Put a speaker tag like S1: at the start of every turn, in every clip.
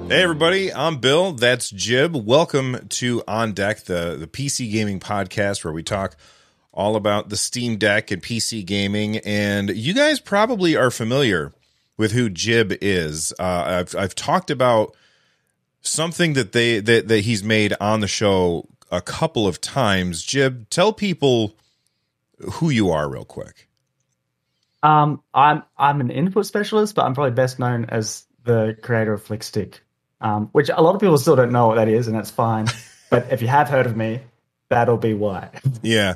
S1: Hey everybody, I'm Bill. That's Jib. Welcome to On Deck, the PC gaming podcast where we talk all about the Steam Deck and PC gaming. And you guys probably are familiar with who Jib is. I've talked about something that he's made on the show a couple of times. Jib, tell people who you are real quick.
S2: I'm an input specialist, but I'm probably best known as the creator of Flickstick, which a lot of people still don't know what that is, and that's fine. But if you have heard of me, that'll be why.
S1: Yeah,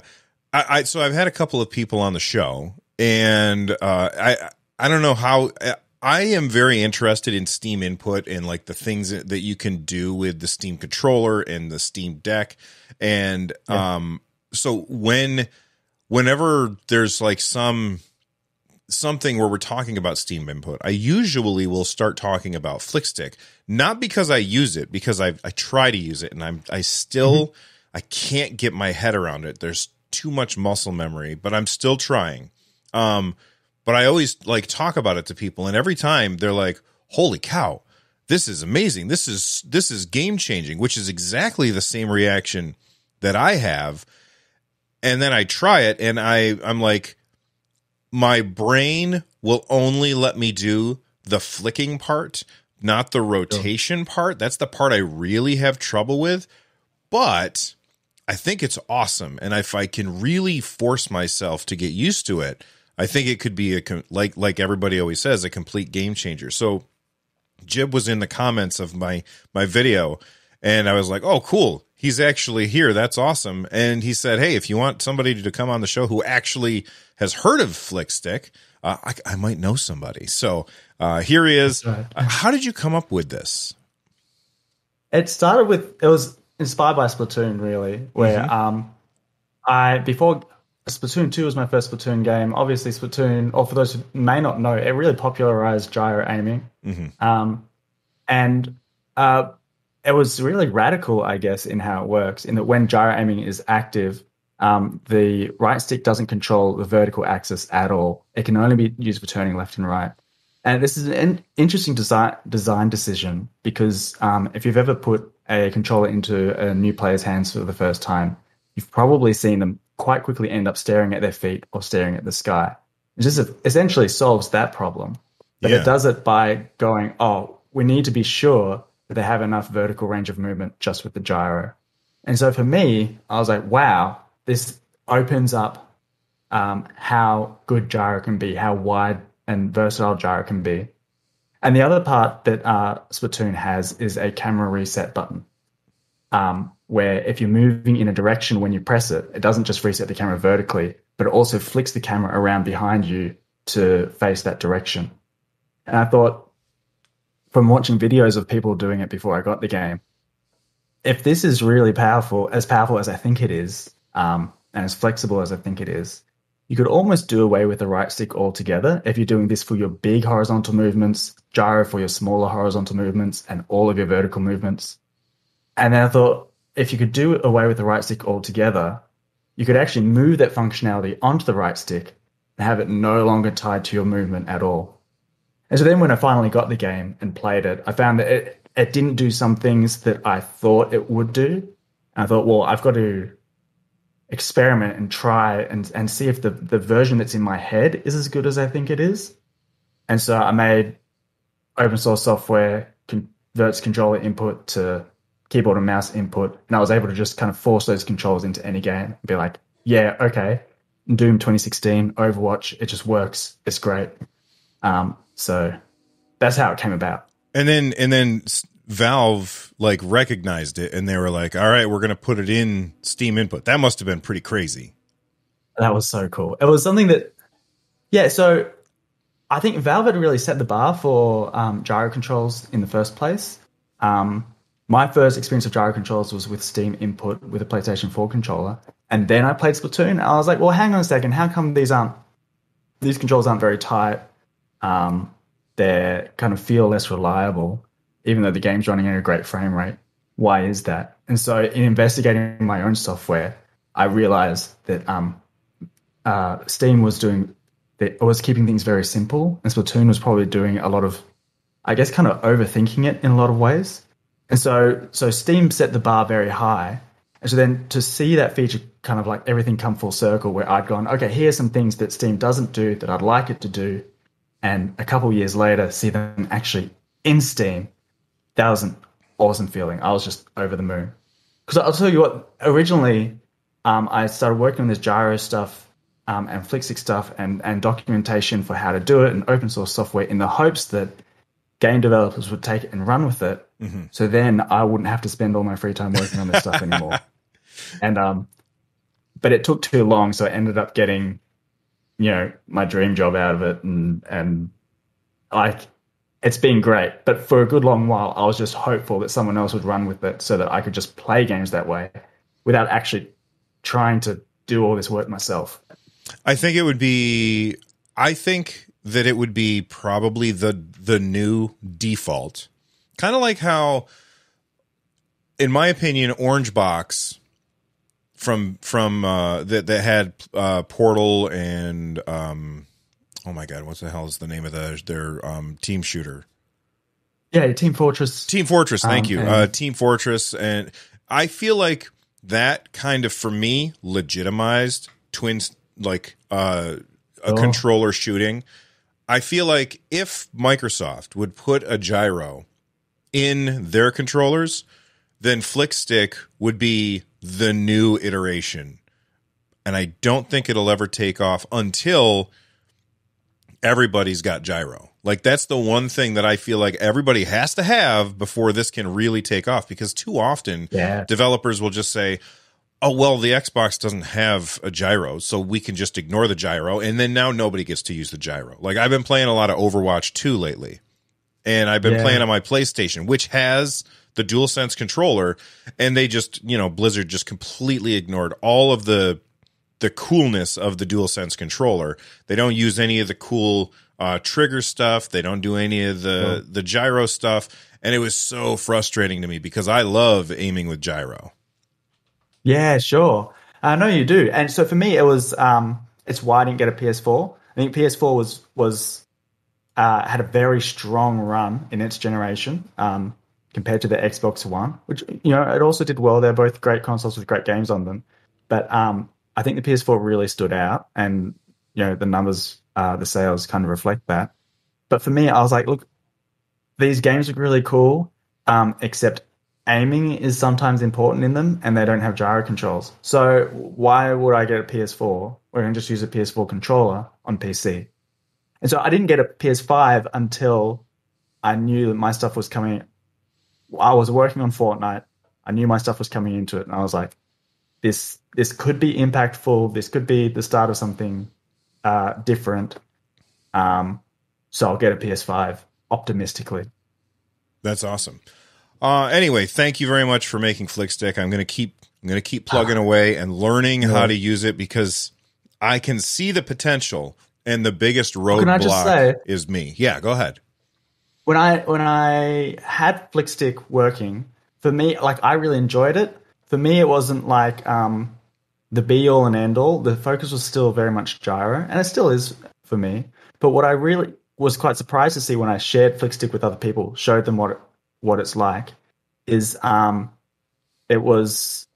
S1: so I've had a couple of people on the show, and I don't know how. I am very interested in Steam input and like the things that you can do with the Steam controller and the Steam Deck, and so whenever there's like something where we're talking about Steam input, I usually will start talking about Flickstick, not because I use it, because I try to use it, and I can't get my head around it. There's too much muscle memory, but I'm still trying. But I always like talk about it to people, and every time they're like, "Holy cow, this is amazing! This is game changing," which is exactly the same reaction that I have. And then I try it, and I'm like, my brain will only let me do the flicking part, not the rotation part. That's the part I really have trouble with. But I think it's awesome. And if I can really force myself to get used to it, I think it could be like everybody always says, a complete game changer. So Jib was in the comments of my video, and I was like, oh, cool. He's actually here. That's awesome. And he said, hey, if you want somebody to come on the show who actually has heard of Flickstick, I might know somebody. So here he is.
S2: Right.
S1: How did you come up with this?
S2: It was inspired by Splatoon, really, where before Splatoon 2 was my first Splatoon game. Obviously, Splatoon, or for those who may not know, it really popularized gyro aiming. It was really radical, I guess, in how it works, in that when gyro aiming is active, the right stick doesn't control the vertical axis at all. It can only be used for turning left and right. And this is an interesting design decision because if you've ever put a controller into a new player's hands for the first time, you've probably seen them quite quickly end up staring at their feet or staring at the sky. It just essentially solves that problem. But it does it by going, we need to be sure that they have enough vertical range of movement just with the gyro. And so for me, I was like, wow, this opens up how good gyro can be, how wide and versatile gyro can be. And the other part that Splatoon has is a camera reset button, where if you're moving in a direction when you press it, it doesn't just reset the camera vertically, but it also flicks the camera around behind you to face that direction. And I thought, from watching videos of people doing it before I got the game, if this is really powerful as I think it is, and as flexible as I think it is, you could almost do away with the right stick altogether if you're doing this for your big horizontal movements, gyro for your smaller horizontal movements, and all of your vertical movements. And then I thought, if you could do away with the right stick altogether, you could actually move that functionality onto the right stick and have it no longer tied to your movement at all. And so then when I finally got the game and played it, I found that it didn't do some things that I thought it would do. And I thought, well, I've got to experiment and try and see if the version that's in my head is as good as I think it is. And so I made open source software, converts controller input to keyboard and mouse input. And I was able to just kind of force those controls into any game and be like, yeah, okay, Doom 2016, Overwatch, it just works. It's great. So that's how it came about.
S1: And then Valve like recognized it, and they were like, all right, we're going to put it in Steam input. That must have been pretty crazy.
S2: That was so cool. It was something that, so I think Valve had really set the bar for gyro controls in the first place. My first experience of gyro controls was with Steam input with a PlayStation 4 controller. And then I played Splatoon. And I was like, well, hang on a second. How come these controls aren't very tight? They kind of feel less reliable, even though the game's running at a great frame rate. Why is that? And so in investigating my own software, I realized that Steam was keeping things very simple, and Splatoon was probably doing a lot of I guess, kind of overthinking it in a lot of ways. And so Steam set the bar very high. And so then to see that feature kind of like everything come full circle where I'd gone, okay, here's some things that Steam doesn't do that I'd like it to do. And a couple of years later, see them actually in Steam. That was an awesome feeling. I was just over the moon. Because I'll tell you what, originally, I started working on this gyro stuff and Flickstick stuff and documentation for how to do it and open source software in the hopes that game developers would take it and run with it. Mm-hmm. So then I wouldn't have to spend all my free time working on this stuff anymore. And but it took too long, so I ended up getting, my dream job out of it, and like it's been great. But for a good long while, I was just hopeful that someone else would run with it so that I could just play games that way without actually trying to do all this work myself.
S1: I think that it would be probably the new default. Kind of like how, in my opinion, Orange Box from that had Portal and oh my god, what the hell is the name of their team shooter?
S2: Yeah, Team Fortress.
S1: Team Fortress, thank you. Team Fortress, and I feel like that kind of, for me, legitimized twins, like a controller shooting. I feel like if Microsoft would put a gyro in their controllers, then Flickstick would be the new iteration. And I don't think it'll ever take off until everybody's got gyro. Like, that's the one thing that I feel like everybody has to have before this can really take off, because too often developers will just say, oh, well, the Xbox doesn't have a gyro, so we can just ignore the gyro, and then now nobody gets to use the gyro. Like, I've been playing a lot of Overwatch 2 lately, and I've been playing on my PlayStation, which has the DualSense controller, and they just, Blizzard just completely ignored all of the coolness of the DualSense controller. They don't use any of the cool trigger stuff. They don't do any of the gyro stuff, and it was so frustrating to me because I love aiming with gyro.
S2: Yeah, sure. I know you do. And so for me, it was it's why I didn't get a PS4. I think PS4 was had a very strong run in its generation compared to the Xbox One, which it also did well. They're both great consoles with great games on them. But I think the PS4 really stood out, and the numbers, the sales kind of reflect that. But for me, I was like, look, these games look really cool, except aiming is sometimes important in them, and they don't have gyro controls. So why would I get a PS4 where I can just use a PS4 controller on PC? And so I didn't get a PS5 until I knew that my stuff was coming. I was working on Fortnite. I knew my stuff was coming into it, and I was like, this could be impactful. This could be the start of something different. So I'll get a PS5 optimistically.
S1: That's awesome. Anyway, thank you very much for making Flickstick. I'm going to keep plugging away and learning how to use it, because I can see the potential, and the biggest roadblock is me. Yeah, go ahead.
S2: When I had Flickstick working, for me, like, I really enjoyed it. For me, it wasn't like the be all and end all. The focus was still very much gyro, and it still is for me. But what I really was quite surprised to see when I shared Flickstick with other people, showed them what it's like, is it was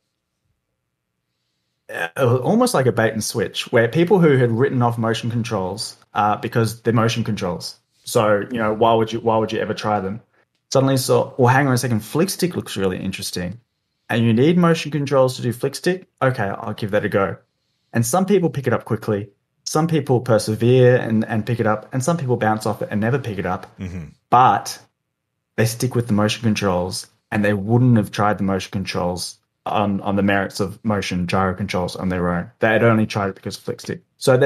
S2: almost like a bait and switch, where people who had written off motion controls because they're motion controls, so why would you ever try them, suddenly saw, well, hang on a second, Flickstick looks really interesting, and you need motion controls to do Flickstick. Okay, I'll give that a go. And some people pick it up quickly, some people persevere and pick it up, and some people bounce off it and never pick it up. Mm-hmm. But they stick with the motion controls, and they wouldn't have tried the motion controls on the merits of motion gyro controls on their own. They had only tried it because of Flickstick. So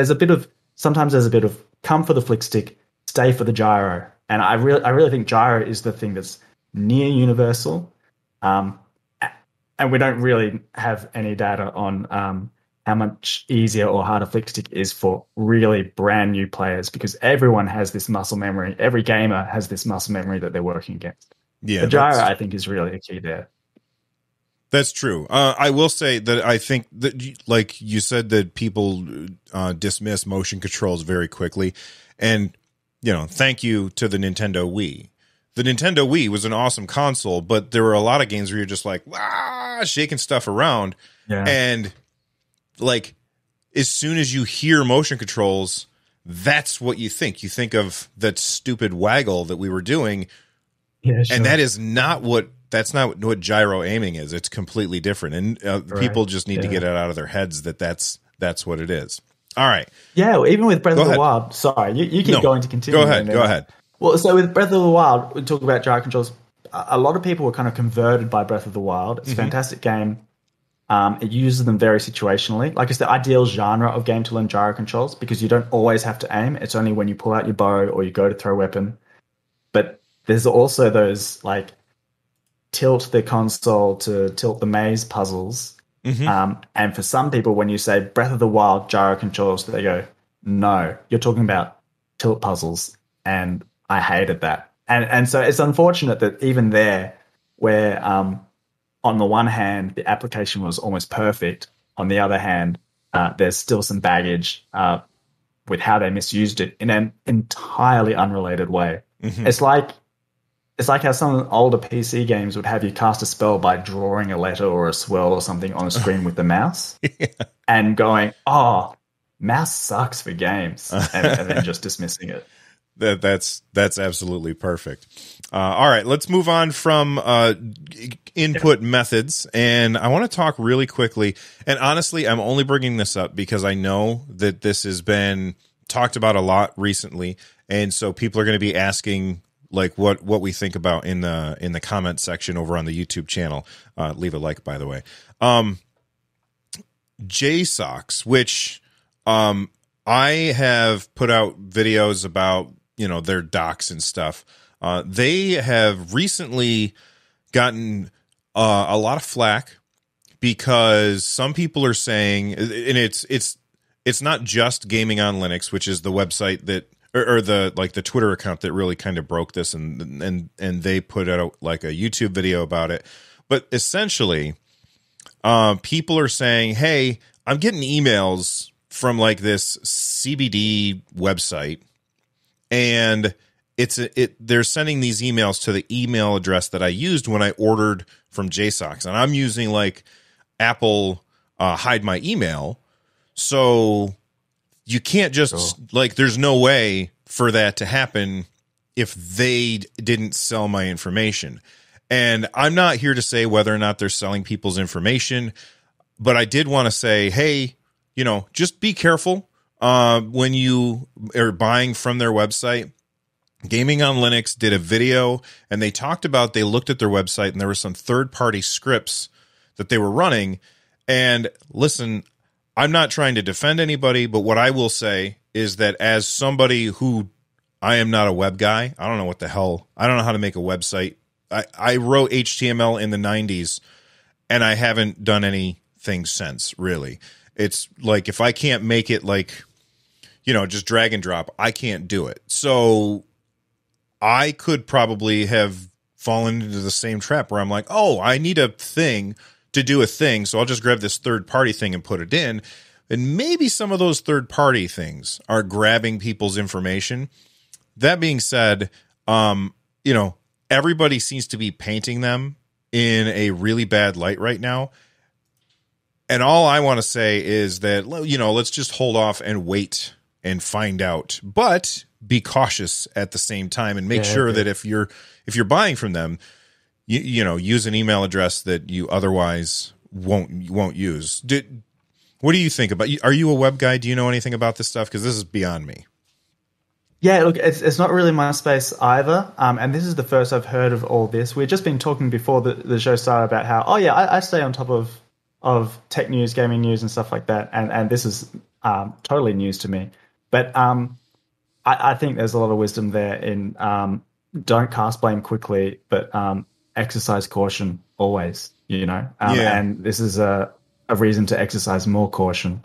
S2: sometimes there's a bit of come for the Flickstick, stay for the gyro. And I really think gyro is the thing that's near universal. And we don't really have any data on how much easier or harder Flickstick is for really brand new players, because everyone has this muscle memory. Every gamer has this muscle memory that they're working against. Yeah, the gyro, I think, is really a key there.
S1: That's true. I will say that I think that, like you said, that people dismiss motion controls very quickly. And, thank you to the Nintendo Wii. the Nintendo Wii was an awesome console, but there were a lot of games where you're just like, shaking stuff around.
S2: Yeah.
S1: And like, as soon as you hear motion controls, that's what you think. You think of that stupid waggle that we were doing.
S2: Yeah, sure.
S1: And that's not what gyro aiming is. It's completely different. And people just need to get it out of their heads that's what it is. All right.
S2: Yeah, even with Breath of the Wild. Sorry, you keep going to continue.
S1: Go ahead.
S2: Well, so with Breath of the Wild, we talk about gyro controls. A lot of people were kind of converted by Breath of the Wild. It's a fantastic game. It uses them very situationally. Like, it's the ideal genre of game to learn gyro controls because you don't always have to aim. It's only when you pull out your bow or you go to throw a weapon. But there's also those, like, tilt the console to tilt the maze puzzles. And for some people, when you say Breath of the Wild gyro controls, they go, no, you're talking about tilt puzzles. And I hated that. And so it's unfortunate that even there, where on the one hand, the application was almost perfect, on the other hand, there's still some baggage with how they misused it in an entirely unrelated way. It's like how some older PC games would have you cast a spell by drawing a letter or a swirl or something on a screen with the mouse and going, oh, mouse sucks for games, and then just dismissing it.
S1: That's absolutely perfect. All right, let's move on from input methods, and I want to talk really quickly. And honestly, I'm only bringing this up because I know that this has been talked about a lot recently, and so people are going to be asking like what we think about in the comment section over on the YouTube channel. Leave a like, by the way. JSAUX, which I have put out videos about, their docs and stuff. They have recently gotten a lot of flack because some people are saying, and it's not just Gaming on Linux, which is the website that, or the Twitter account that really kind of broke this, and they put out like a YouTube video about it. But essentially, people are saying, hey, I'm getting emails from like this CBD website, and they're sending these emails to the email address that I used when I ordered from JSAUX, and I'm using like Apple hide my email, so you can't just like, there's no way for that to happen if they didn't sell my information. And I'm not here to say whether or not they're selling people's information, but I did want to say, hey, just be careful when you are buying from their website. Gaming on Linux did a video, and they talked about, they looked at their website and there were some third-party scripts that they were running. And listen, I'm not trying to defend anybody, but what I will say is that as somebody who, I am not a web guy. I don't know what the hell. I don't know how to make a website. I wrote HTML in the 90s, and I haven't done anything since, really. It's like, if I can't make it like, just drag and drop, I can't do it. So I could probably have fallen into the same trap where I'm like, oh, I need a thing to do a thing, so I'll just grab this third-party thing and put it in. And maybe some of those third-party things are grabbing people's information. That being said, everybody seems to be painting them in a really bad light right now. And all I want to say is that, let's just hold off and wait and find out. But be cautious at the same time, and make sure that if you're buying from them, use an email address that you otherwise won't use. What do you think about? Are you a web guy? Do you know anything about this stuff? Because this is beyond me.
S2: Yeah, look, it's not really my space either. And this is the first I've heard of all this. We've just been talking before the show started about how, I stay on top of tech news, gaming news, and stuff like that. And this is totally news to me. But I think there's a lot of wisdom there in don't cast blame quickly, but exercise caution always, and this is a reason to exercise more caution.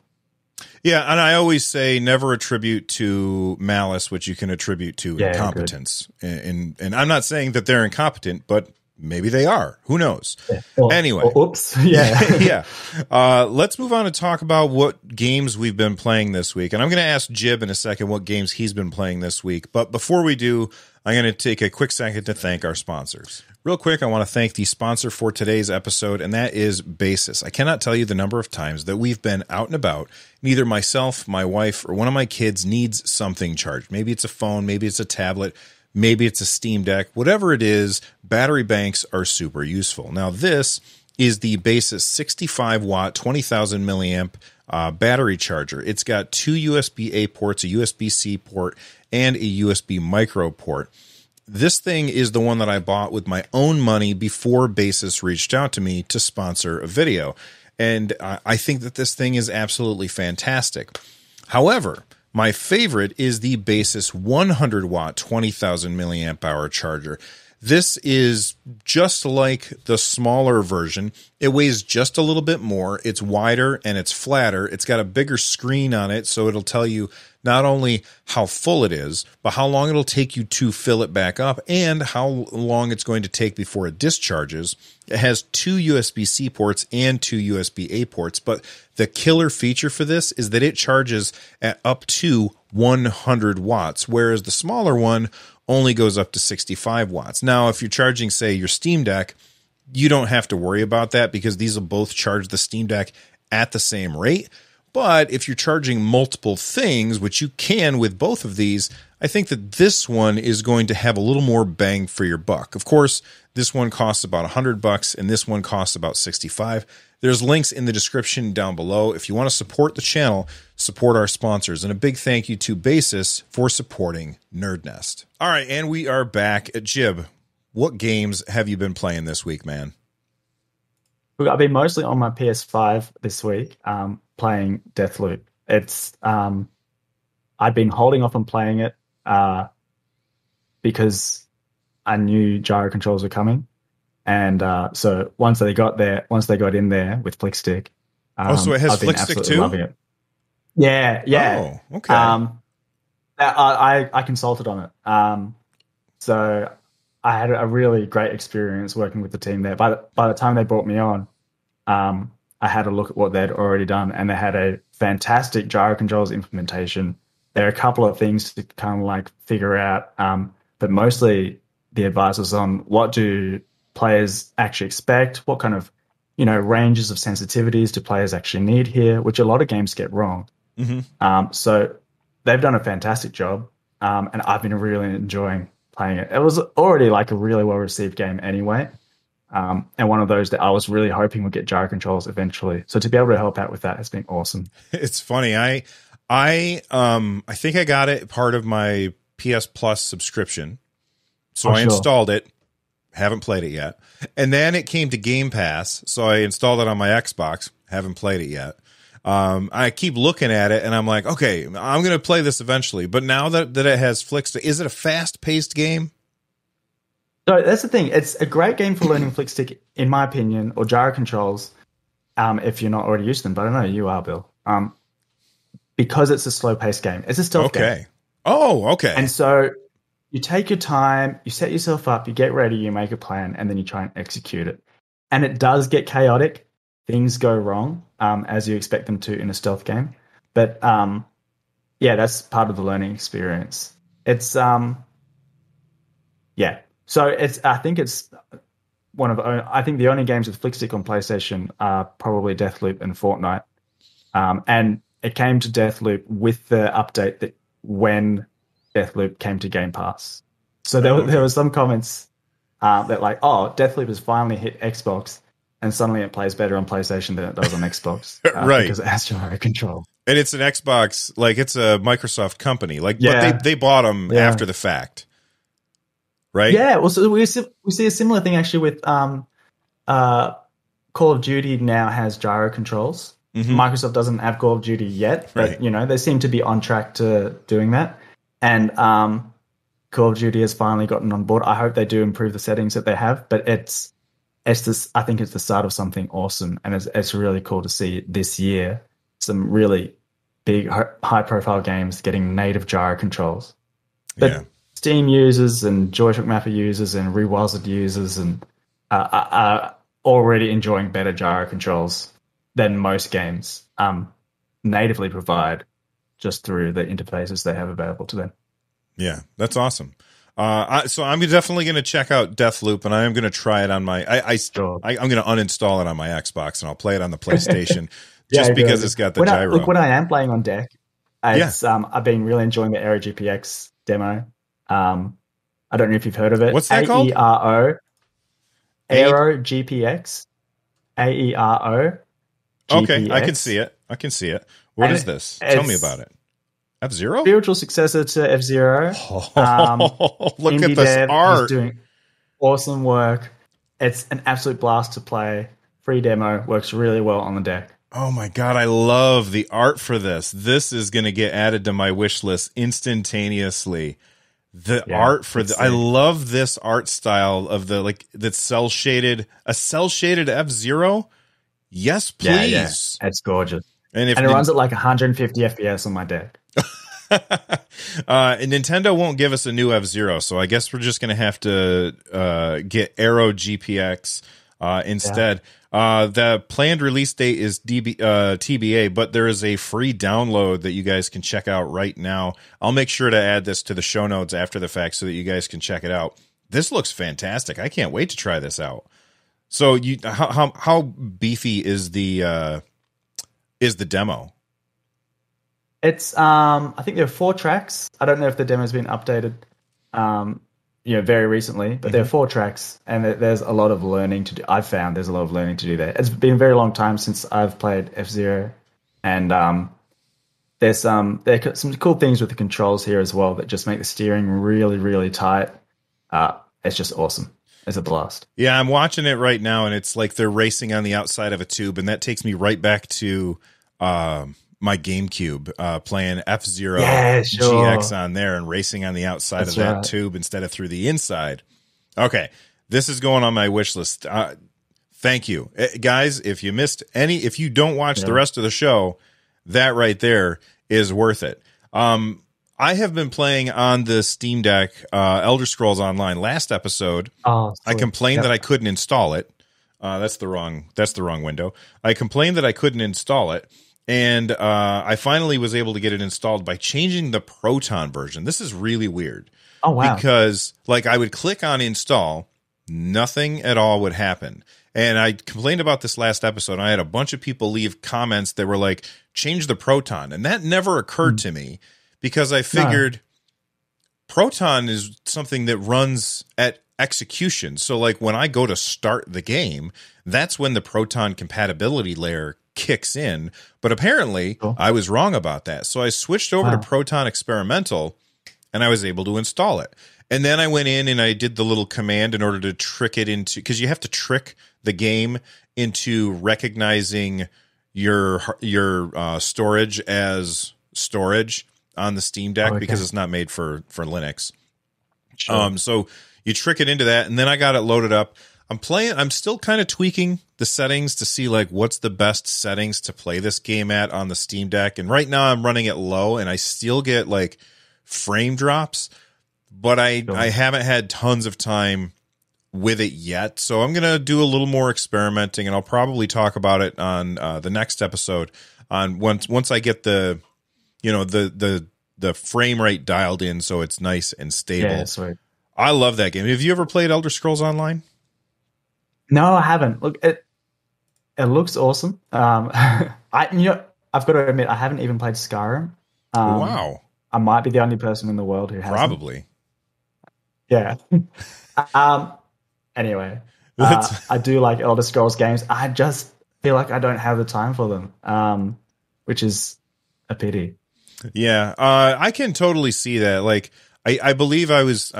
S1: Yeah, and I always say never attribute to malice what you can attribute to incompetence. And I'm not saying that they're incompetent, but maybe they are. Who knows?
S2: Yeah.
S1: Anyway.
S2: Oops. Yeah.
S1: Yeah. Let's move on and talk about what games we've been playing this week. And I'm going to ask Jib in a second what games he's been playing this week. But before we do, I'm going to take a quick second to thank our sponsors. Real quick, I want to thank the sponsor for today's episode, and that is Basis. I cannot tell you the number of times that we've been out and about. Neither myself, my wife, or one of my kids needs something charged. Maybe it's a phone, maybe it's a tablet, maybe it's a Steam Deck. Whatever it is, battery banks are super useful. Now, this is the Basis 65-watt, 20,000 milliamp battery charger. It's got two USB-A ports, a USB-C port, and a USB micro port. This thing is the one that I bought with my own money before Basis reached out to me to sponsor a video. And I think that this thing is absolutely fantastic. However, my favorite is the Basis 100-watt, 20,000 milliamp hour charger. This is just like the smaller version. It weighs just a little bit more. It's wider and it's flatter. It's got a bigger screen on it, so it'll tell you not only how full it is, but how long it'll take you to fill it back up and how long it's going to take before it discharges. It has two USB-C ports and two USB-A ports, but the killer feature for this is that it charges at up to 100 watts, whereas the smaller one only goes up to 65 watts. Now, if you're charging, say, your Steam Deck, you don't have to worry about that because these will both charge the Steam Deck at the same rate. But if you're charging multiple things, which you can with both of these, I think that this one is going to have a little more bang for your buck. Of course, this one costs about $100 and this one costs about $65. There's links in the description down below. If you want to support the channel, support our sponsors. And a big thank you to Basis for supporting NerdNest. All right, and we are back. Jib, what games have you been playing this week, man?
S2: Look, I've been mostly on my PS5 this week, playing Deathloop. It's I've been holding off on playing it because I knew gyro controls were coming. And so once they got in there with Flickstick,
S1: so it has
S2: I've been
S1: Flickstick
S2: absolutely
S1: too?
S2: loving it. Yeah.
S1: Oh, okay.
S2: I consulted on it. So I had a really great experience working with the team there. By the time they brought me on, I had a look at what they'd already done, and they had a fantastic gyro controls implementation. There are a couple of things to kind of like figure out, but mostly the advice was on what do players actually expect, what kind of ranges of sensitivities do players actually need here, which a lot of games get wrong. Mm-hmm. So they've done a fantastic job, and I've been really enjoying playing it. It was already like a really well-received game anyway, and one of those that I was really hoping would get gyro controls eventually. So to be able to help out with that has been awesome.
S1: It's funny. I think I got it part of my PS Plus subscription, so I installed it. Haven't played it yet. And then it came to Game Pass, so I installed it on my Xbox. Haven't played it yet. I keep looking at it, and I'm like, okay, I'm going to play this eventually. But now that it has Flickstick, is it a fast-paced game?
S2: So that's the thing. It's a great game for learning Flickstick, in my opinion, or gyro controls, if you're not already used to them. But I know you are, Bill. Because it's a slow-paced game. It's a stealth game.
S1: Oh, okay.
S2: And so you take your time, you set yourself up, you get ready, you make a plan, and then you try and execute it. And it does get chaotic. Things go wrong, as you expect them to in a stealth game. But that's part of the learning experience. It's So I think it's I think the only games with Flickstick on PlayStation are probably Deathloop and Fortnite. And it came to Deathloop with the update that when Deathloop came to Game Pass. So there were some comments that like, Deathloop has finally hit Xbox, and suddenly it plays better on PlayStation than it does on Xbox.
S1: Right.
S2: Because it has gyro control. And
S1: it's an Xbox, like it's a Microsoft company. Like, but they bought them after the fact. Right? Yeah, well, so we see a similar thing actually with Call of Duty now has gyro controls. Mm-hmm. Microsoft doesn't have Call of Duty yet, but they seem to be on track to doing that. And Call of Duty has finally gotten on board. I hope they do improve the settings that they have, but it's this. I think it's the start of something awesome, and it's really cool to see this year some really big, high-profile games getting native gyro controls. But Steam users and Joy-Shock Mapper users and Rewild users and
S2: are already enjoying better gyro controls than most games natively provide just through the interfaces they have available to them.
S1: Yeah, that's awesome. So I'm definitely going to check out Deathloop, and I am going to try it on my. I'm going to uninstall it on my Xbox, and I'll play it on the PlayStation just because it's got the gyro.
S2: Look, when I am playing on deck, I've been really enjoying the Aero GPX demo. I don't know if you've heard of it.
S1: What's that called?
S2: AERO. Aero GPX. AERO.
S1: Okay, I can see it. What is this? Tell me about it. F-Zero?
S2: Spiritual successor to F-Zero.
S1: Look at this art.
S2: Doing awesome work. It's an absolute blast to play. Free demo. Works really well on the deck.
S1: Oh my God, I love the art for this. This is going to get added to my wish list instantaneously. I love this art style of that's cell shaded. A cell shaded F-Zero? Yes, please.
S2: Yeah. It's gorgeous. And it runs at like 150 FPS on my deck.
S1: And Nintendo won't give us a new F-Zero, so I guess we're just going to have to get Aero GPX instead. The planned release date is TBA, but there is a free download that you guys can check out right now. I'll make sure to add this to the show notes after the fact so that you guys can check it out. This looks fantastic. I can't wait to try this out. So how beefy is the demo?
S2: It's I think there are 4 tracks. I don't know if the demo's been updated very recently, but there are 4 tracks, and there's a lot of learning to do. I've found there's a lot of learning to do there. It's been a very long time since I've played F-Zero, and there are some cool things with the controls here as well that just make the steering really, really tight. It's just awesome. It's a blast. Yeah,
S1: I'm watching it right now, and it's like they're racing on the outside of a tube, and that takes me right back to my GameCube, playing F-Zero GX on there and racing on the outside of that tube instead of through the inside. Okay, this is going on my wish list. Thank you. Guys, if you don't watch the rest of the show, that right there is worth it. I have been playing on the Steam Deck Elder Scrolls Online. Last episode, I complained that I couldn't install it. That's the wrong window. I complained that I couldn't install it. And I finally was able to get it installed by changing the Proton version. This is really weird.
S2: Oh, wow.
S1: Because I would click on install, nothing at all would happen. And I complained about this last episode. And I had a bunch of people leave comments that were like, change the Proton. And that never occurred to me because I figured Proton is something that runs at execution. So like when I go to start the game, that's when the Proton compatibility layer kicks in, but apparently I was wrong about that. So I switched over to Proton Experimental and I was able to install it. And then I went in and I did the little command in order to trick it into, because you have to trick the game into recognizing your storage as storage on the Steam Deck because it's not made for Linux. Sure. So you trick it into that, and then I got it loaded up. I'm still kind of tweaking the settings to see like what's the best settings to play this game at on the Steam Deck. And right now I'm running it low and I still get like frame drops, but I haven't had tons of time with it yet. So I'm going to do a little more experimenting, and I'll probably talk about it on the next episode on once I get the frame rate dialed in so it's nice and stable.
S2: Yeah, sweet.
S1: I love that game. Have you ever played Elder Scrolls Online?
S2: No, I haven't. Look, it looks awesome. I've got to admit, I haven't even played Skyrim.
S1: Wow.
S2: I might be the only person in the world who hasn't.
S1: Probably.
S2: Yeah. Anyway, I do like Elder Scrolls games. I just feel like I don't have the time for them, which is a pity.
S1: Yeah, I can totally see that. Like, I believe I was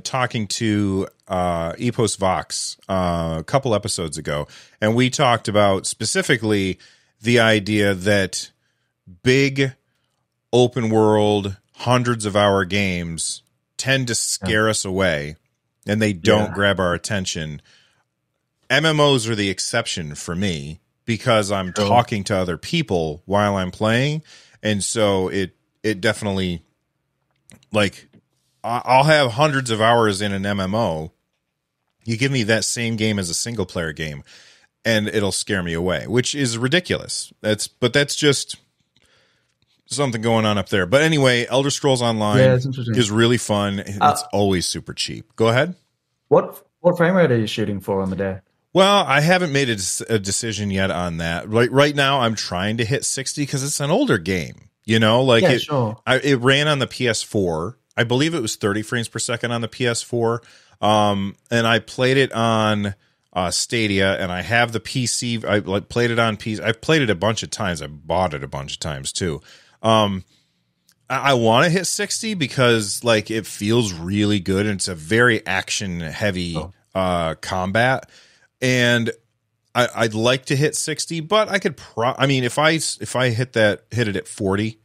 S1: talking to Epos Vox a couple episodes ago, and we talked about specifically the idea that big open world, hundreds of hour games tend to scare us away, and they don't grab our attention. MMOs are the exception for me because I'm talking to other people while I'm playing, and so it definitely, like, I'll have hundreds of hours in an MMO, You give me that same game as a single player game, and it'll scare me away, which is ridiculous. That's just something going on up there. But anyway, Elder Scrolls Online is really fun. It's always super cheap. Go ahead.
S2: What frame rate are you shooting for on the day?
S1: Well, I haven't made a decision yet on that. Right now, I'm trying to hit 60 because it's an older game. You know, like it ran on the PS4. I believe it was 30 frames per second on the PS4. And I played it on Stadia, and I have the PC. I played it on PC. I've played it a bunch of times. I bought it a bunch of times too. I want to hit 60 because like it feels really good, and it's a very action heavy combat. And I'd like to hit 60, but I could if I hit it at 40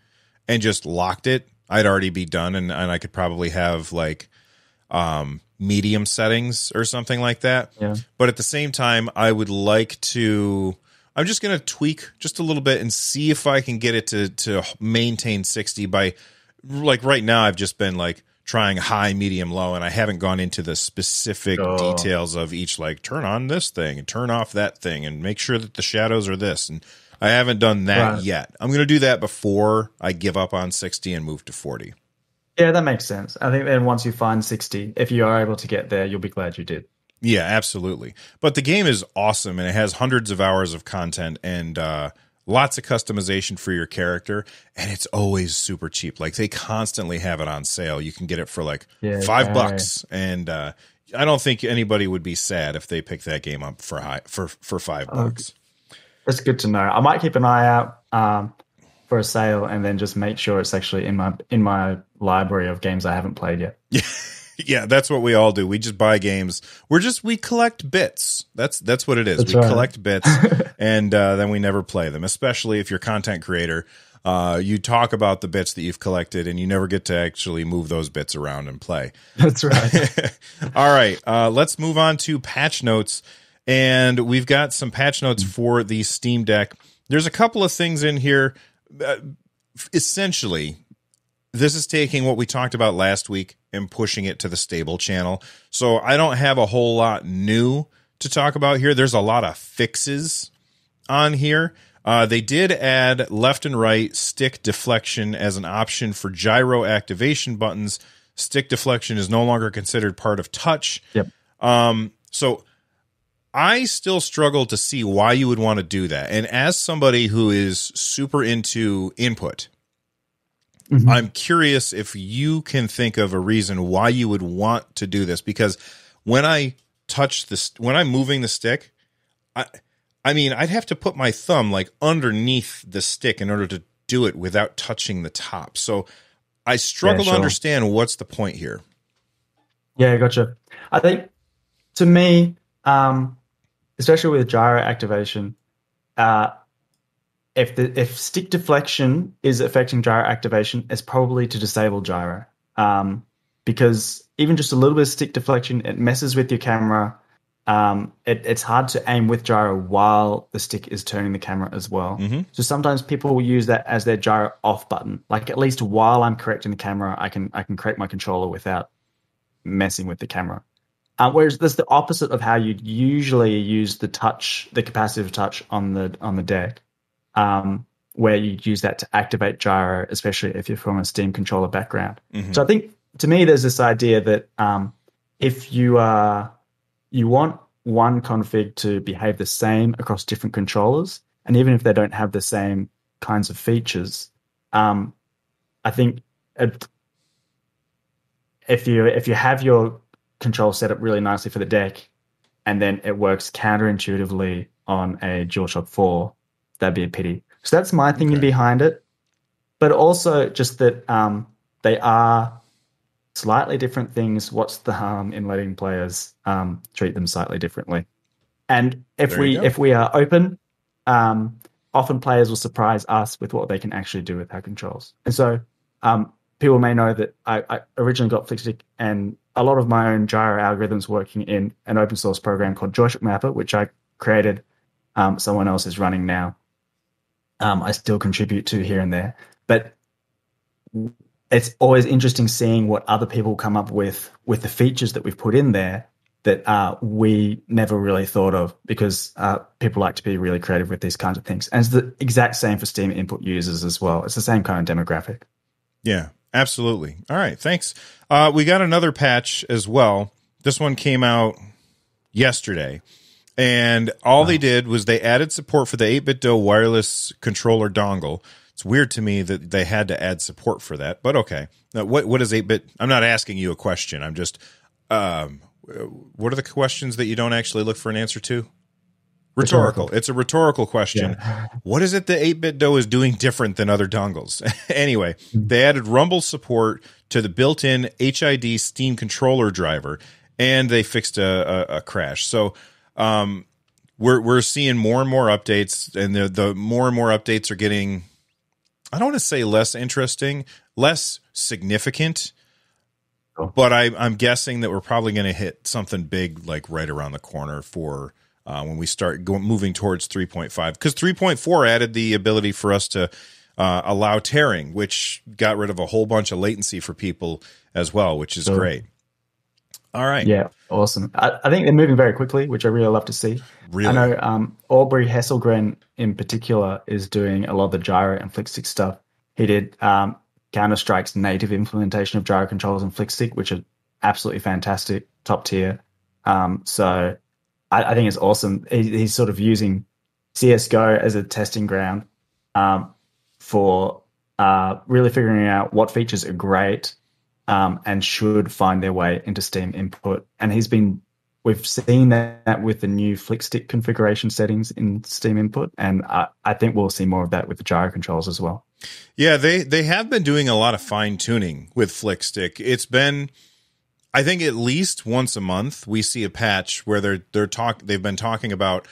S1: and just locked it, I'd already be done, and I could probably have like medium settings or something like that.
S2: Yeah.
S1: But at the same time, I would like to. I'm just going to tweak just a little bit and see if I can get it to maintain 60 by like right now. I've just been like trying high, medium, low, and I haven't gone into the specific details of each, like turn on this thing and turn off that thing and make sure that the shadows are this. And I haven't done that yet. I'm going to do that before I give up on 60 and move to 40.
S2: Yeah, that makes sense. I think then once you find 60, if you are able to get there, you'll be glad you did.
S1: Yeah, absolutely. But the game is awesome, and it has hundreds of hours of content and lots of customization for your character, and it's always super cheap. Like they constantly have it on sale. You can get it for like $5, and I don't think anybody would be sad if they pick that game up for $5.
S2: That's good to know. I might keep an eye out for a sale, and then just make sure it's actually in my library of games I haven't played yet.
S1: Yeah. Yeah, that's what we all do. We just buy games. We collect bits. That's what it is. We collect bits, and then we never play them. Especially if you're a content creator, you talk about the bits that you've collected, and you never get to actually move those bits around and play.
S2: That's right.
S1: All right, let's move on to patch notes, and we've got some patch notes for the Steam Deck. There's a couple of things in here. Essentially, this is taking what we talked about last week and pushing it to the stable channel. So I don't have a whole lot new to talk about here. There's a lot of fixes on here. They did add left and right stick deflection as an option for gyro activation buttons. Stick deflection is no longer considered part of touch.
S2: Yep.
S1: So I still struggle to see why you would want to do that. And as somebody who is super into input, I'm curious if you can think of a reason why you would want to do this, because when I touch this, when I'm moving the stick, I mean, I'd have to put my thumb like underneath the stick in order to do it without touching the top. So I struggle to understand what's the point here.
S2: Yeah, gotcha. I think to me, especially with gyro activation, if stick deflection is affecting gyro activation, it's probably to disable gyro. Because even just a little bit of stick deflection, it messes with your camera. It's hard to aim with gyro while the stick is turning the camera as well. So sometimes people will use that as their gyro off button. Like at least while I'm correcting the camera, I can correct my controller without messing with the camera. Whereas that's the opposite of how you'd usually use the capacitive touch on the deck. Where you use that to activate gyro, especially if you're from a Steam controller background. So I think, to me, there's this idea that if you want one config to behave the same across different controllers, and even if they don't have the same kinds of features, I think if you have your control set up really nicely for the deck, and then it works counterintuitively on a DualShock 4, that'd be a pity. So that's my thinking behind it. But also just that they are slightly different things. What's the harm in letting players treat them slightly differently? And if we are open, often players will surprise us with what they can actually do with our controls. And so people may know that I originally got Flickstick and a lot of my own gyro algorithms working in an open source program called JoyShock Mapper, which I created. Someone else is running now. I still contribute to here and there, but it's always interesting seeing what other people come up with the features that we've put in there, that we never really thought of, because people like to be really creative with these kinds of things. And it's the exact same for Steam input users as well. It's the same kind of demographic.
S1: Yeah, absolutely. All right, thanks. We got another patch as well. This one came out yesterday, and all they did was they added support for the 8BitDo wireless controller dongle. It's weird to me that they had to add support for that, but okay. Now, what is 8-bit? I'm not asking you a question. I'm just, what are the questions that you don't actually look for an answer to? Rhetorical. It's a rhetorical question.
S2: Yeah.
S1: What is it that 8BitDo is doing different than other dongles? Anyway, they added Rumble support to the built-in HID Steam controller driver, and they fixed a crash. So we're seeing more and more updates, and the more and more updates are getting, I don't want to say less interesting, less significant, but I'm guessing that we're probably going to hit something big like right around the corner for when we start moving towards 3.5, because 3.4 added the ability for us to allow tearing, which got rid of a whole bunch of latency for people as well, which is great. All right.
S2: Yeah, awesome. I think they're moving very quickly, which I really love to see.
S1: Really?
S2: I know Aubrey Hesselgren in particular is doing a lot of the gyro and flickstick stuff. He did Counter-Strike's native implementation of gyro controls and flickstick, which are absolutely fantastic, top tier. So I think it's awesome. He's sort of using CSGO as a testing ground for really figuring out what features are great and should find their way into Steam input. And we've seen that with the new flickstick configuration settings in Steam input, and I think we'll see more of that with the gyro controls as well.
S1: Yeah, they have been doing a lot of fine tuning with flickstick. It's been, I think, at least once a month we see a patch where they've been talking about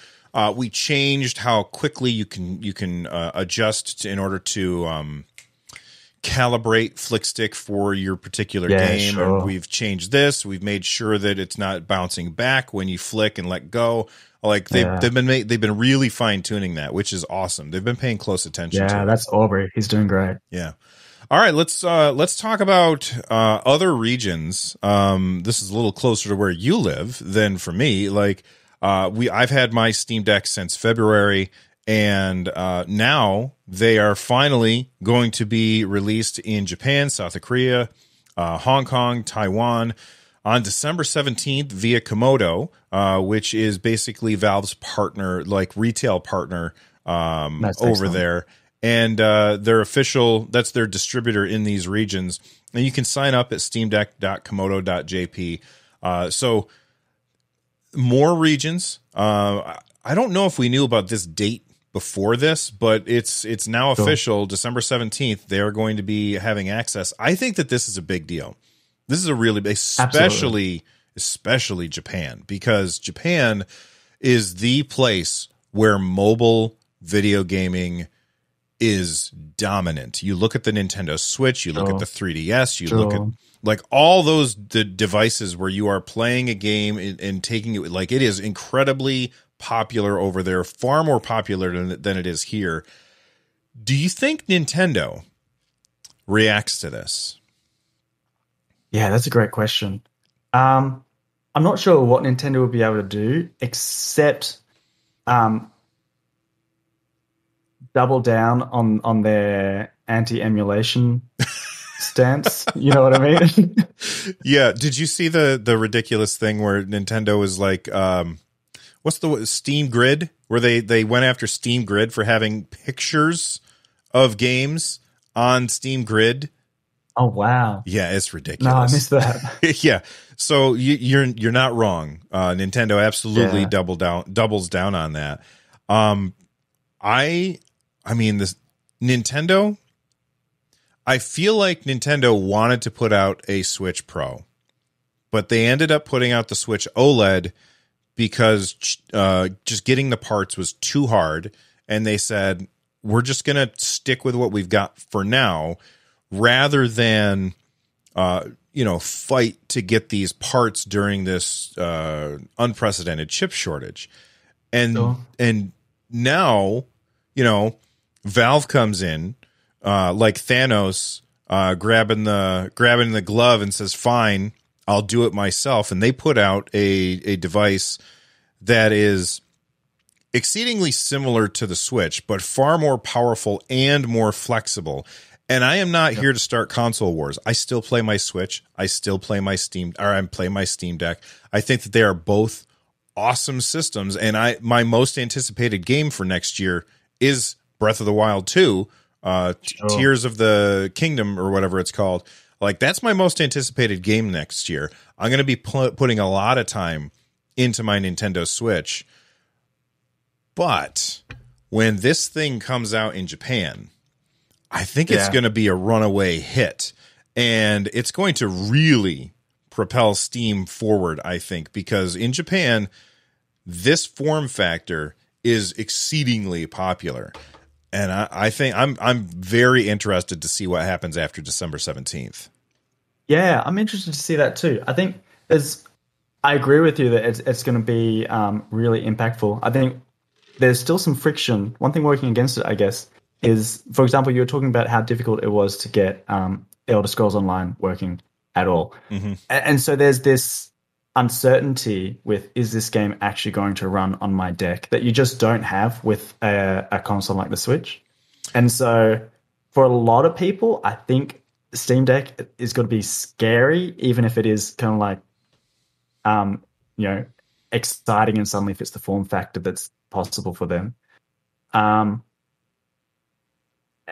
S1: we changed how quickly you can adjust in order to calibrate flickstick for your particular game.
S2: Sure.
S1: And we've changed this. We've made sure that it's not bouncing back when you flick and let go. Like they've been really fine tuning that, which is awesome. They've been paying close attention to it.
S2: Yeah, that's Aubrey. He's doing great.
S1: Yeah. All right, let's talk about other regions. This is a little closer to where you live than for me. Like I've had my Steam Deck since February, and now they are finally going to be released in Japan, South Korea, Hong Kong, Taiwan on December 17th via Komodo, which is basically Valve's partner, like retail partner over there. And their official, that's their distributor in these regions. And you can sign up at steamdeck.komodo.jp. So more regions. I don't know if we knew about this date before this, but it's now official. December 17th, they are going to be having access. I think that this is a big deal. This is a really big, especially Japan, because Japan is the place where mobile video gaming is dominant. You look at the Nintendo Switch, you look at the 3DS, you look at like all those devices where you are playing a game and taking it, like it is incredibly popular over there, far more popular than it is here. Do you think Nintendo reacts to this?
S2: Yeah, that's a great question. I'm not sure what Nintendo would be able to do except double down on their anti-emulation stance. You know what I mean?
S1: Yeah. Did you see the ridiculous thing where Nintendo was like, what's the Steam Grid, where they went after Steam Grid for having pictures of games on Steam Grid?
S2: Oh wow!
S1: Yeah, it's ridiculous.
S2: No, I missed that.
S1: Yeah, so you're not wrong. Nintendo absolutely doubles down on that. I mean, this Nintendo. I feel like Nintendo wanted to put out a Switch Pro, but they ended up putting out the Switch OLED because just getting the parts was too hard, and they said, we're just going to stick with what we've got for now, rather than fight to get these parts during this unprecedented chip shortage. And now, Valve comes in like Thanos grabbing the glove and says, fine, I'll do it myself. And they put out a device that is exceedingly similar to the Switch, but far more powerful and more flexible. And I am not here to start console wars. I still play my Switch. I still play my I play my Steam Deck. I think that they are both awesome systems. And my most anticipated game for next year is Breath of the Wild 2, Tears of the Kingdom or whatever it's called. Like, that's my most anticipated game next year. I'm going to be putting a lot of time into my Nintendo Switch. But when this thing comes out in Japan, I think it's going to be a runaway hit, and it's going to really propel Steam forward, I think, because in Japan, this form factor is exceedingly popular. And I think I'm very interested to see what happens after December 17th.
S2: Yeah, I'm interested to see that too. I think I agree with you that it's going to be really impactful. I think there's still some friction. One thing working against it, I guess, is, for example, you were talking about how difficult it was to get Elder Scrolls Online working at all. Mm-hmm. And so there's this uncertainty with, is this game actually going to run on my deck, that you just don't have with a console like the Switch. And so for a lot of people, I think Steam Deck is going to be scary, even if it is kind of like, exciting and suddenly fits the form factor that's possible for them.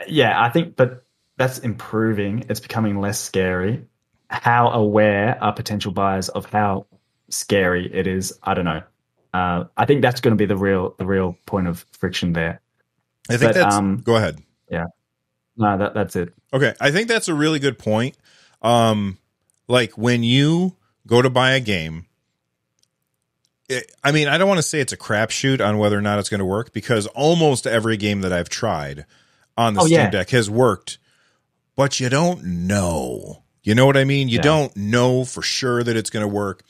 S2: Yeah, I think, but that's improving. It's becoming less scary. How aware are potential buyers of how scary it is? I don't know. I think that's going to be the real point of friction there.
S1: I think go ahead.
S2: Yeah. No, that's it.
S1: Okay. I think that's a really good point. Like when you go to buy a game, I mean, I don't want to say it's a crapshoot on whether or not it's going to work, because almost every game that I've tried on the Steam Deck has worked, but you don't know. You know what I mean? You don't know for sure that it's going to work.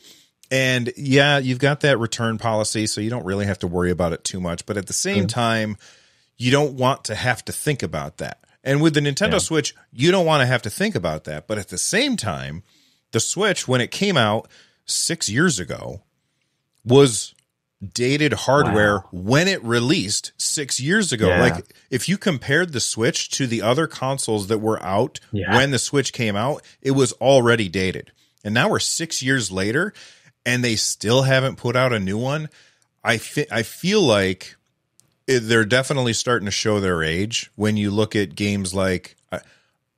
S1: And yeah, you've got that return policy, so you don't really have to worry about it too much. But at the same time, you don't want to have to think about that. And with the Nintendo Switch, you don't want to have to think about that. But at the same time, the Switch, when it came out 6 years ago, was dated hardware when it released 6 years ago. Like, if you compared the Switch to the other consoles that were out when the Switch came out, it was already dated. And now we're 6 years later, and they still haven't put out a new one. I feel like they're definitely starting to show their age when you look at games like,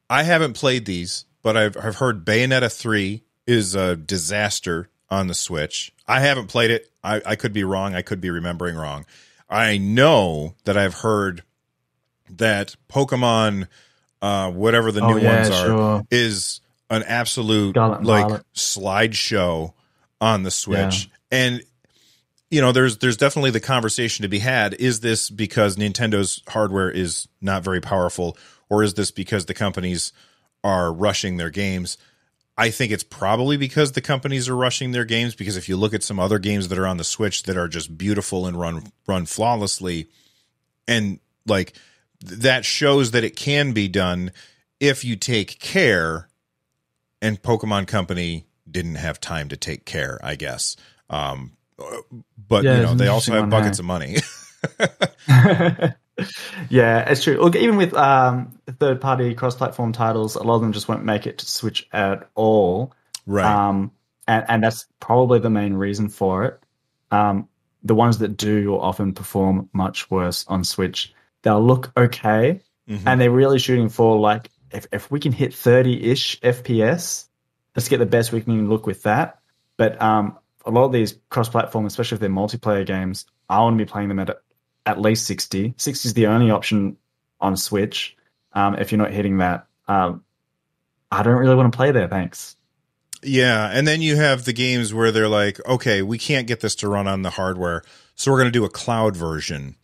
S1: I haven't played these, but I've heard Bayonetta 3 is a disaster on the Switch. I haven't played it. I could be wrong. I could be remembering wrong. I know that I've heard that Pokemon, whatever the new ones are, is an absolute slideshow on the Switch. And there's definitely the conversation to be had. Is this because Nintendo's hardware is not very powerful, or is this because the companies are rushing their games? I think it's probably because the companies are rushing their games, because if you look at some other games that are on the Switch that are just beautiful and run flawlessly, and like that shows that it can be done if you take care, and Pokemon Company didn't have time to take care, I guess. But they also have buckets of money.
S2: Yeah, it's true. Look, even with third-party cross-platform titles, a lot of them just won't make it to Switch at all.
S1: Right.
S2: And that's probably the main reason for it. The ones that do will often perform much worse on Switch. They'll look okay, and they're really shooting for, like, if we can hit 30-ish FPS, let's get the best we can look with that. But a lot of these cross-platform, especially if they're multiplayer games, I want to be playing them at least 60. 60 is the only option on Switch. If you're not hitting that, I don't really want to play there, thanks.
S1: Yeah, and then you have the games where they're like, okay, we can't get this to run on the hardware, so we're going to do a cloud version,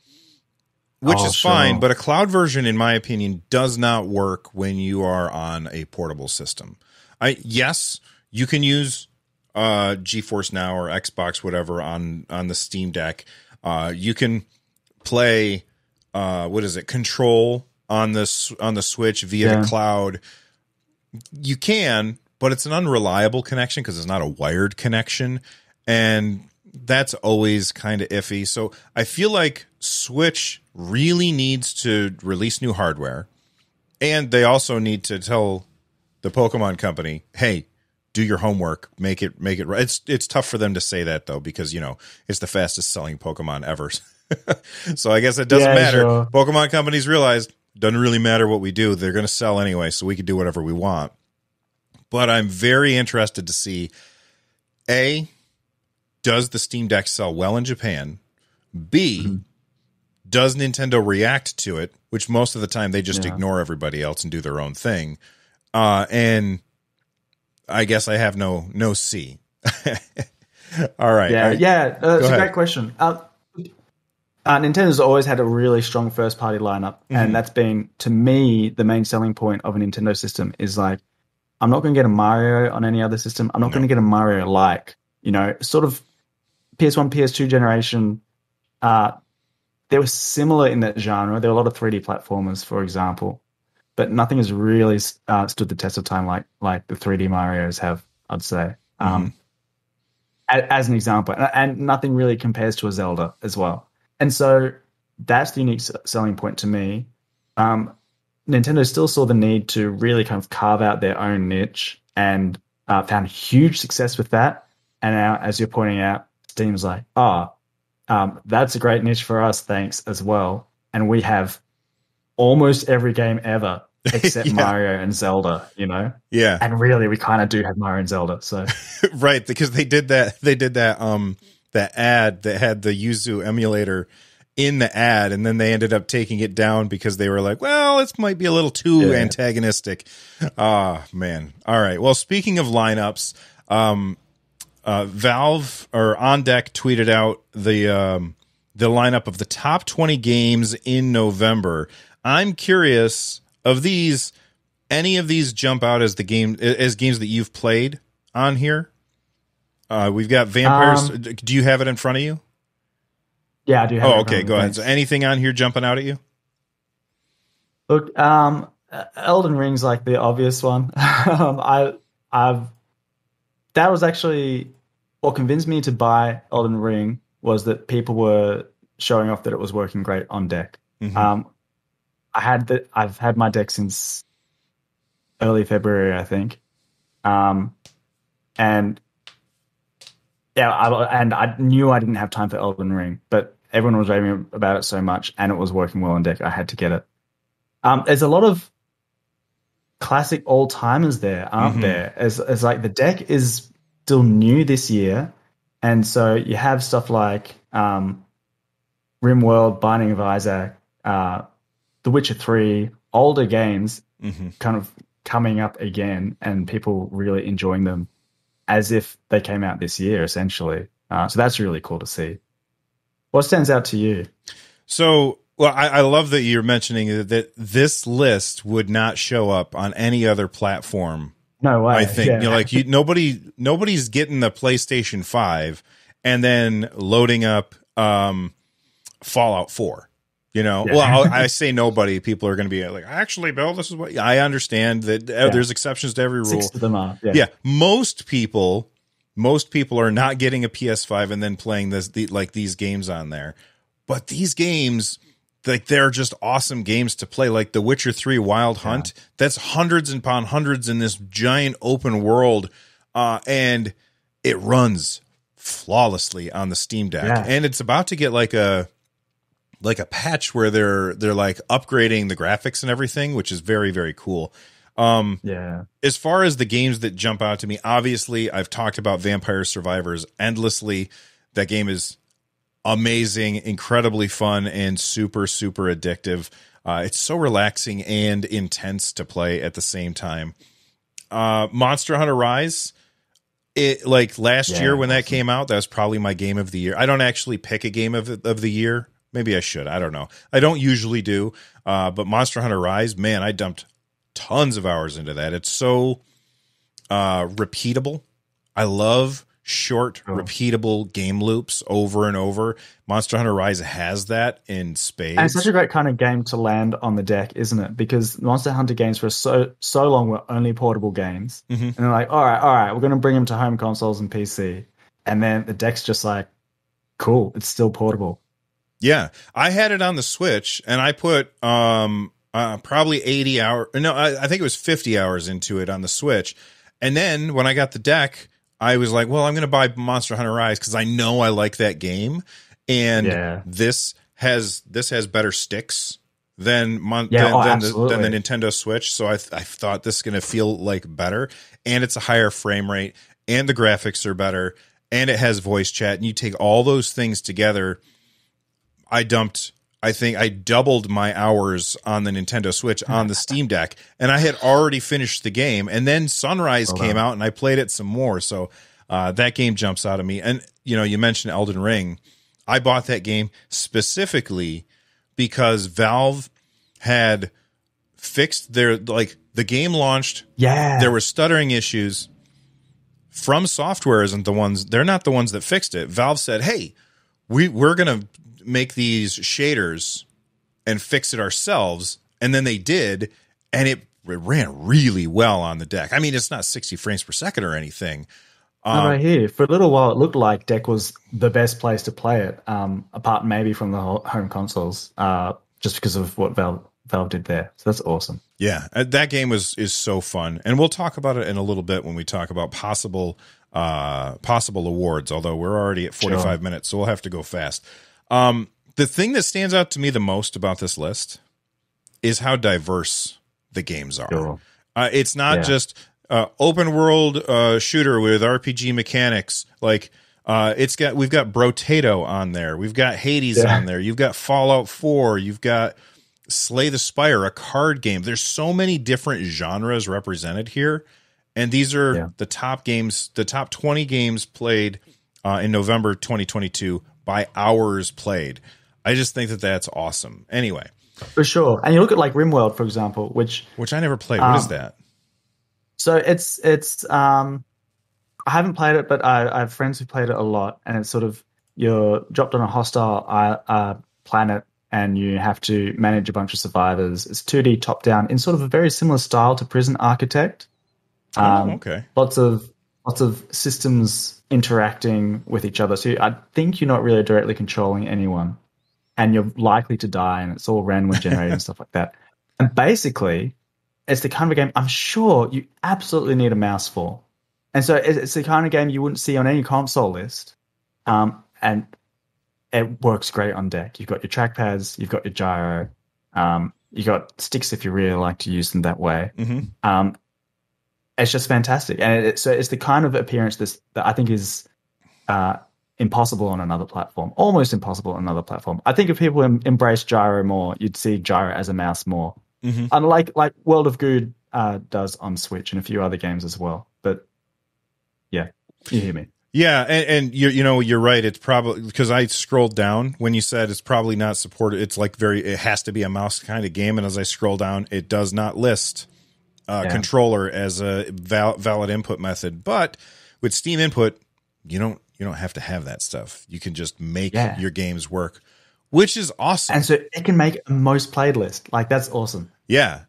S1: which is fine, but a cloud version, in my opinion, does not work when you are on a portable system. Yes, you can use GeForce Now or Xbox, whatever, on the Steam Deck. You can play Control on the Switch via the cloud. You can, but it's an unreliable connection because it's not a wired connection. And that's always kind of iffy. So I feel like Switch really needs to release new hardware. And they also need to tell the Pokemon company, hey, do your homework, make it right. It's tough for them to say that though, because it's the fastest selling Pokemon ever. So I guess it doesn't matter. Sure. Pokemon companies realized doesn't really matter what we do. They're going to sell anyway, so we can do whatever we want. But I'm very interested to see, A, does the Steam Deck sell well in Japan? B, does Nintendo react to it, which most of the time they just ignore everybody else and do their own thing. And I guess I have no C. All right.
S2: That's a great question. Nintendo's always had a really strong first-party lineup, and that's been, to me, the main selling point of a Nintendo system is like, I'm not going to get a Mario on any other system. I'm not going to get a Mario-like, sort of PS1, PS2 generation. They were similar in that genre. There were a lot of 3D platformers, for example, but nothing has really stood the test of time like the 3D Marios have, I'd say, as an example. And nothing really compares to a Zelda as well. And so that's the unique selling point to me. Nintendo still saw the need to really kind of carve out their own niche and found huge success with that. And now, as you're pointing out, Steam's like, that's a great niche for us, thanks, as well. And we have almost every game ever except Mario and Zelda,
S1: Yeah.
S2: And really, we kind of do have Mario and Zelda. So
S1: right, because they did that that ad that had the Yuzu emulator in the ad, and then they ended up taking it down because they were like, well, this might be a little too antagonistic. Man. All right. Well, speaking of lineups, Valve or On Deck tweeted out the lineup of the top 20 games in November. I'm curious, of these, any of these jump out as games that you've played on here? We've got Vampires. Do you have it in front of you?
S2: Yeah, I do have it.
S1: Okay, go ahead. So anything on here jumping out at you?
S2: Look, Elden Ring's like the obvious one. That was actually what convinced me to buy Elden Ring, was that people were showing off that it was working great on deck. I've had my deck since early February, I think. And I knew I didn't have time for Elden Ring, but everyone was raving about it so much, and it was working well on deck. I had to get it. There's a lot of classic all-timers there, aren't there? As like the deck is still new this year, and so you have stuff like RimWorld, Binding of Isaac, The Witcher 3, older games kind of coming up again, and people really enjoying them as if they came out this year, essentially. So that's really cool to see. What stands out to you? So,
S1: well, I love that you're mentioning that this list would not show up on any other platform.
S2: No way.
S1: I think nobody's getting the PlayStation 5 and then loading up Fallout 4. Well, I say nobody. People are going to be like, actually, Bill, this is what I understand that there's exceptions to every rule.
S2: 6 of them are.
S1: Yeah. Most people are not getting a PS5 and then playing these games on there. But these games, like, they're just awesome games to play. Like The Witcher 3 Wild Hunt, that's hundreds upon hundreds in this giant open world, and it runs flawlessly on the Steam Deck. Yeah. And it's about to get like a patch where they're like upgrading the graphics and everything, which is very, very cool. As far as the games that jump out to me, obviously I've talked about Vampire Survivors endlessly. That game is amazing, incredibly fun, and super, super addictive. It's so relaxing and intense to play at the same time. Monster Hunter Rise, last year when that came out, that was probably my game of the year. I don't actually pick a game of the year. Maybe I should. I don't know. I don't usually do. But Monster Hunter Rise, man, I dumped tons of hours into that. It's so repeatable. I love short,
S2: Sure.
S1: repeatable game loops over and over. Monster Hunter Rise has that in spades.
S2: And it's such a great kind of game to land on the deck, isn't it? Because Monster Hunter games for so long were only portable games. And they're like, all right, we're going to bring them to home consoles and PC. And then the deck's just like, cool, it's still portable.
S1: Yeah, I had it on the Switch, and I put probably 80 hours. No, I think it was 50 hours into it on the Switch. And then when I got the deck, I was like, well, I'm going to buy Monster Hunter Rise because I know I like that game, and this has better sticks than the Nintendo Switch. So I thought this is going to feel like better, and it's a higher frame rate, and the graphics are better, and it has voice chat. And you take all those things together. I think I doubled my hours on the Nintendo Switch on the Steam Deck, and I had already finished the game. And then Sunrise came out, and I played it some more. So that game jumps out of me. And, you mentioned Elden Ring. I bought that game specifically because Valve had fixed the game launched.
S2: Yeah.
S1: There were stuttering issues. From Software they're not the ones that fixed it. Valve said, hey, we're going to make these shaders and fix it ourselves. And then they did, and it ran really well on the deck. I mean, it's not 60 frames per second or anything.
S2: Right here, for a little while, it looked like deck was the best place to play it, apart maybe from the home consoles, just because of what Valve did there. So that's awesome.
S1: Yeah, that game is so fun. And we'll talk about it in a little bit when we talk about possible awards, although we're already at 45 minutes, so we'll have to go fast. The thing that stands out to me the most about this list is how diverse the games are.
S2: Sure.
S1: It's not just open world shooter with RPG mechanics. Like we've got Brotato on there. We've got Hades on there. You've got Fallout 4. You've got Slay the Spire, a card game. There's so many different genres represented here. And these are the top games, the top 20 games played in November 2022 by hours played. I just think that that's awesome. Anyway.
S2: For sure. And you look at like RimWorld, for example, which
S1: I never played. What is that?
S2: So it's I haven't played it, but I have friends who played it a lot, and it's sort of you're dropped on a hostile planet and you have to manage a bunch of survivors. It's 2D top down in sort of a very similar style to Prison Architect.
S1: Okay.
S2: Lots of systems interacting with each other. So I think you're not really directly controlling anyone, and you're likely to die, and it's all randomly generated and stuff like that. And basically, it's the kind of game I'm sure you absolutely need a mouse for. And so it's the kind of game you wouldn't see on any console list. And it works great on deck. You've got your trackpads, you've got your gyro, you've got sticks if you really like to use them that way. It's just fantastic. And so it's the kind of appearance that I think is impossible on another platform, almost impossible on another platform. I think if people embrace gyro more, you'd see gyro as a mouse more. Unlike like World of Good does on Switch and a few other games as well. But yeah, you hear me.
S1: Yeah, and you're right. It's probably because I scrolled down when you said it's probably not supported. It's like it has to be a mouse kind of game. And as I scroll down, it does not list controller as a valid input method. But with Steam Input, you don't have to have that stuff. You can just make your games work, which is awesome.
S2: And so it can make a most played list. Like that's awesome.
S1: Yeah,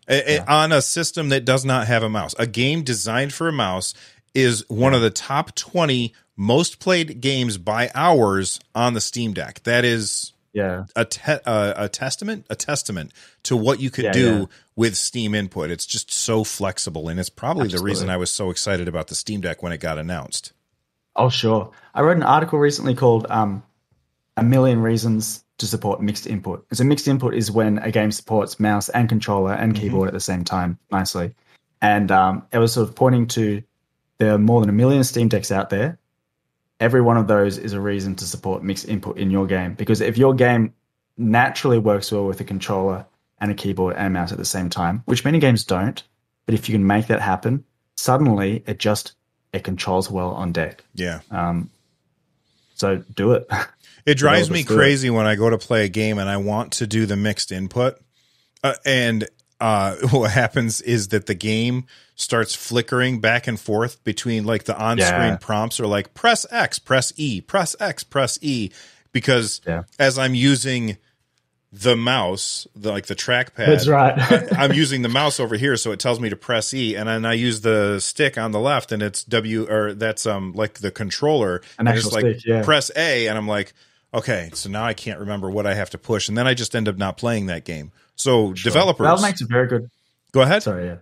S1: on a system that does not have a mouse. A game designed for a mouse is one of the top 20 most played games by hours on the Steam Deck. That is a testament to what you could do with Steam Input. It's just so flexible, and it's probably the reason I was so excited about the Steam Deck when it got announced.
S2: Oh, sure. I wrote an article recently called A Million Reasons to Support Mixed Input. So mixed input is when a game supports mouse and controller and keyboard at the same time nicely. And it was sort of pointing to there are more than 1 million Steam Decks out there. Every one of those is a reason to support mixed input in your game. Because if your game naturally works well with a controller and a keyboard and a mouse at the same time, which many games don't, but if you can make that happen, suddenly it controls well on deck.
S1: Yeah.
S2: So do it.
S1: It drives me crazy when I go to play a game and I want to do the mixed input. And what happens is that the game starts flickering back and forth between like the on-screen prompts are like press X, press E, press X, press E, because as I'm using the mouse, the trackpad,
S2: that's right.
S1: I'm using the mouse over here, so it tells me to press E, and then I use the stick on the left, and it's W, or that's like the controller,
S2: an actual
S1: like
S2: stick,
S1: press A, and I'm like, okay, so now I can't remember what I have to push, and then I just end up not playing that game. So developers,
S2: Valve makes a very good.
S1: Go ahead.
S2: Sorry, yeah.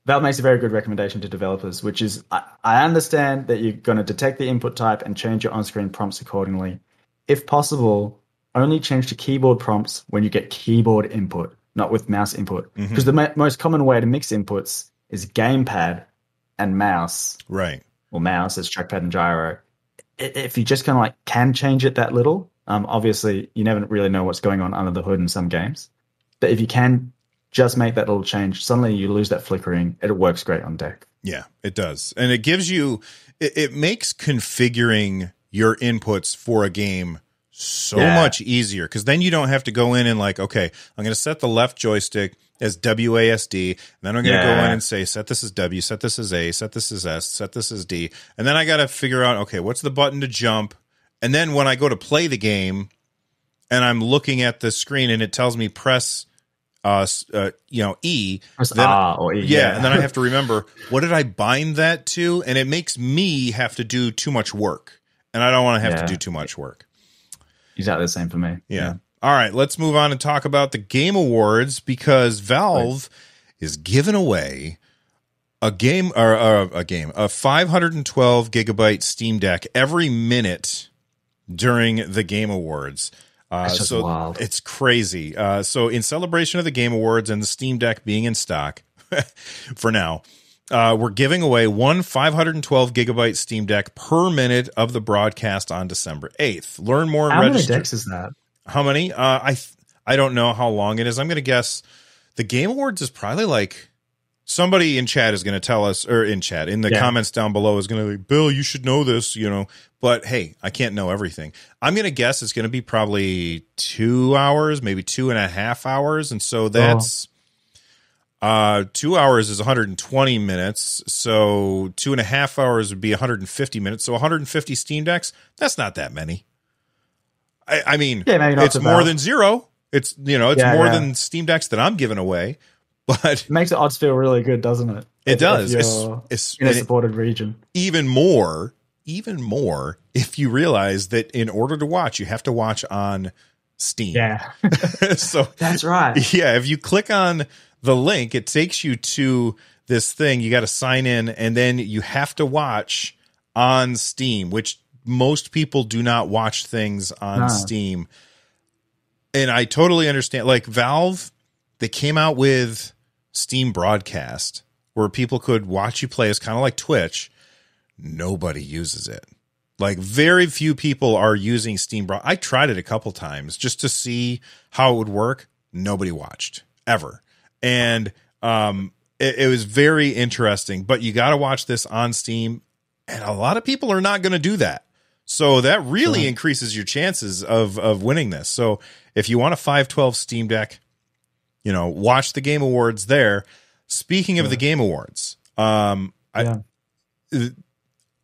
S2: Valve makes a very good recommendation to developers, which is I understand that you're going to detect the input type and change your on-screen prompts accordingly. If possible, only change to keyboard prompts when you get keyboard input, not with mouse input. Because the most common way to mix inputs is gamepad and mouse.
S1: Right.
S2: Or mouse as trackpad and gyro. If you just kind of like can change it that little, obviously you never really know what's going on under the hood in some games. But if you can just make that little change, suddenly you lose that flickering. It works great on deck.
S1: Yeah, it does. And it gives you, it makes configuring your inputs for a game so much easier, because then you don't have to go in and like, okay, I'm going to set the left joystick as WASD, and then I'm going to go in and say, set this as W, set this as A, set this as S, set this as D. And then I got to figure out, okay, what's the button to jump? And then when I go to play the game and I'm looking at the screen and it tells me press E,
S2: press
S1: then,
S2: R or E.
S1: and then I have to remember, what did I bind that to? And it makes me have to do too much work, and I don't want to have to do too much work.
S2: Exactly the same for me.
S1: Yeah. All right, let's move on and talk about the Game Awards, because Valve is giving away a 512 gigabyte Steam Deck every minute during the Game Awards.
S2: That's just wild.
S1: It's crazy. So in celebration of the Game Awards and the Steam Deck being in stock for now, we're giving away one 512 gigabyte Steam Deck per minute of the broadcast on December 8th. Learn more and register.
S2: How many decks is that?
S1: How many? I don't know how long it is. I'm going to guess the Game Awards is probably like, somebody in chat is going to tell us, or in the comments down below is going to be, Bill, you should know this, but hey, I can't know everything. I'm going to guess it's going to be probably 2 hours, maybe 2.5 hours. And so that's 2 hours is 120 minutes. So 2.5 hours would be 150 minutes. So 150 Steam Decks, that's not that many. I mean, it's more than zero. It's, more than Steam Decks that I'm giving away. But
S2: it makes the odds feel really good, doesn't it?
S1: It does.
S2: It's in a supported region.
S1: Even more if you realize that in order to watch, you have to watch on Steam.
S2: Yeah.
S1: So
S2: that's right.
S1: Yeah. If you click on the link, it takes you to this thing. You got to sign in, and then you have to watch on Steam, which most people do not watch things on Steam. And I totally understand. Like Valve, they came out with Steam Broadcast where people could watch you play. It's kind of like Twitch. Nobody uses it. Like very few people are using Steam I tried it a couple times just to see how it would work. Nobody watched ever. And it was very interesting, but you got to watch this on Steam, and a lot of people are not going to do that. So that really increases your chances of winning this. So if you want a 512 Steam Deck, watch the Game Awards there. Speaking of the Game Awards, I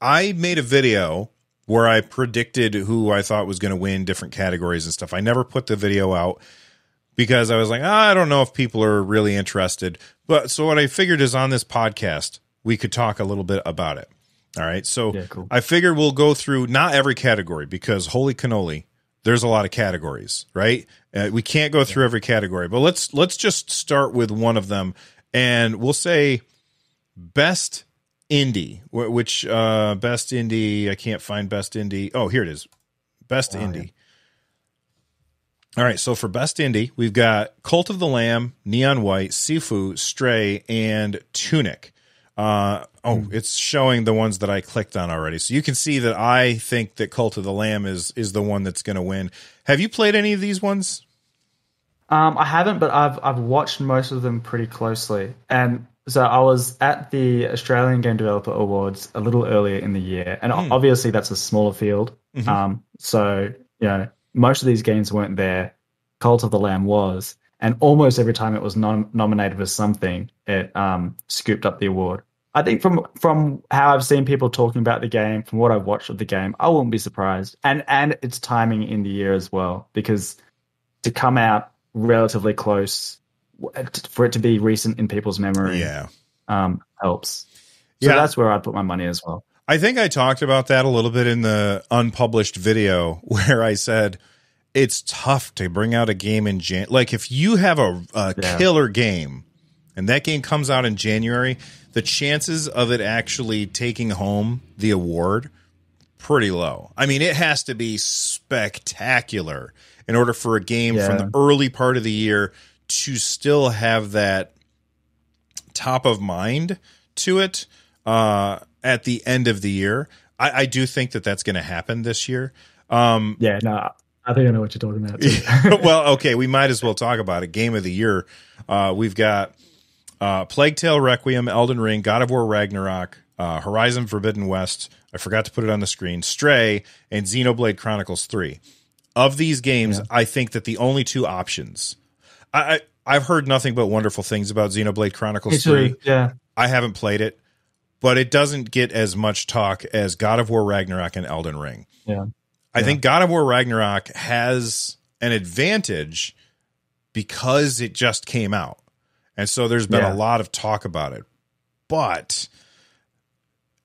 S1: made a video where I predicted who I thought was going to win different categories and stuff. I never put the video out because I was like, I don't know if people are really interested. But so what I figured is on this podcast, we could talk a little bit about it. All right. So cool. I figured we'll go through not every category, because holy cannoli, there's a lot of categories, right? We can't go through every category, but let's just start with one of them, and we'll say best indie, which best indie, I can't find best indie. Oh, here it is. Best indie. Yeah. All right, so for best indie, we've got Cult of the Lamb, Neon White, Sifu, Stray, and Tunic. It's showing the ones that I clicked on already. So you can see that I think that Cult of the Lamb is the one that's going to win. Have you played any of these ones?
S2: I haven't, but I've watched most of them pretty closely. And so I was at the Australian Game Developer Awards a little earlier in the year, and obviously that's a smaller field. So most of these games weren't there. Cult of the Lamb was. and almost every time it was nominated for something, it scooped up the award. I think from how I've seen people talking about the game, from what I've watched of the game, I wouldn't be surprised. And its timing in the year as well, because to come out relatively close, for it to be recent in people's memory, helps. So that's where I put my money as well.
S1: I think I talked about that a little bit in the unpublished video where I said it's tough to bring out a game in like if you have a killer game and that game comes out in January, the chances of it actually taking home the award pretty low. I mean, it has to be spectacular in order for a game from the early part of the year to still have that top of mind to it at the end of the year. I do think that that's going to happen this year.
S2: I think I know what you're talking about too.
S1: Well, okay, we might as well talk about it. Game of the year. We've got Plague Tale Requiem, Elden Ring, God of War Ragnarok, Horizon Forbidden West. I forgot to put it on the screen. Stray and Xenoblade Chronicles 3. Of these games, I think that the only two options. I've heard nothing but wonderful things about Xenoblade Chronicles 3.
S2: Yeah.
S1: I haven't played it, but it doesn't get as much talk as God of War Ragnarok and Elden Ring.
S2: Yeah.
S1: I think God of War Ragnarok has an advantage because it just came out. And so there's been a lot of talk about it. But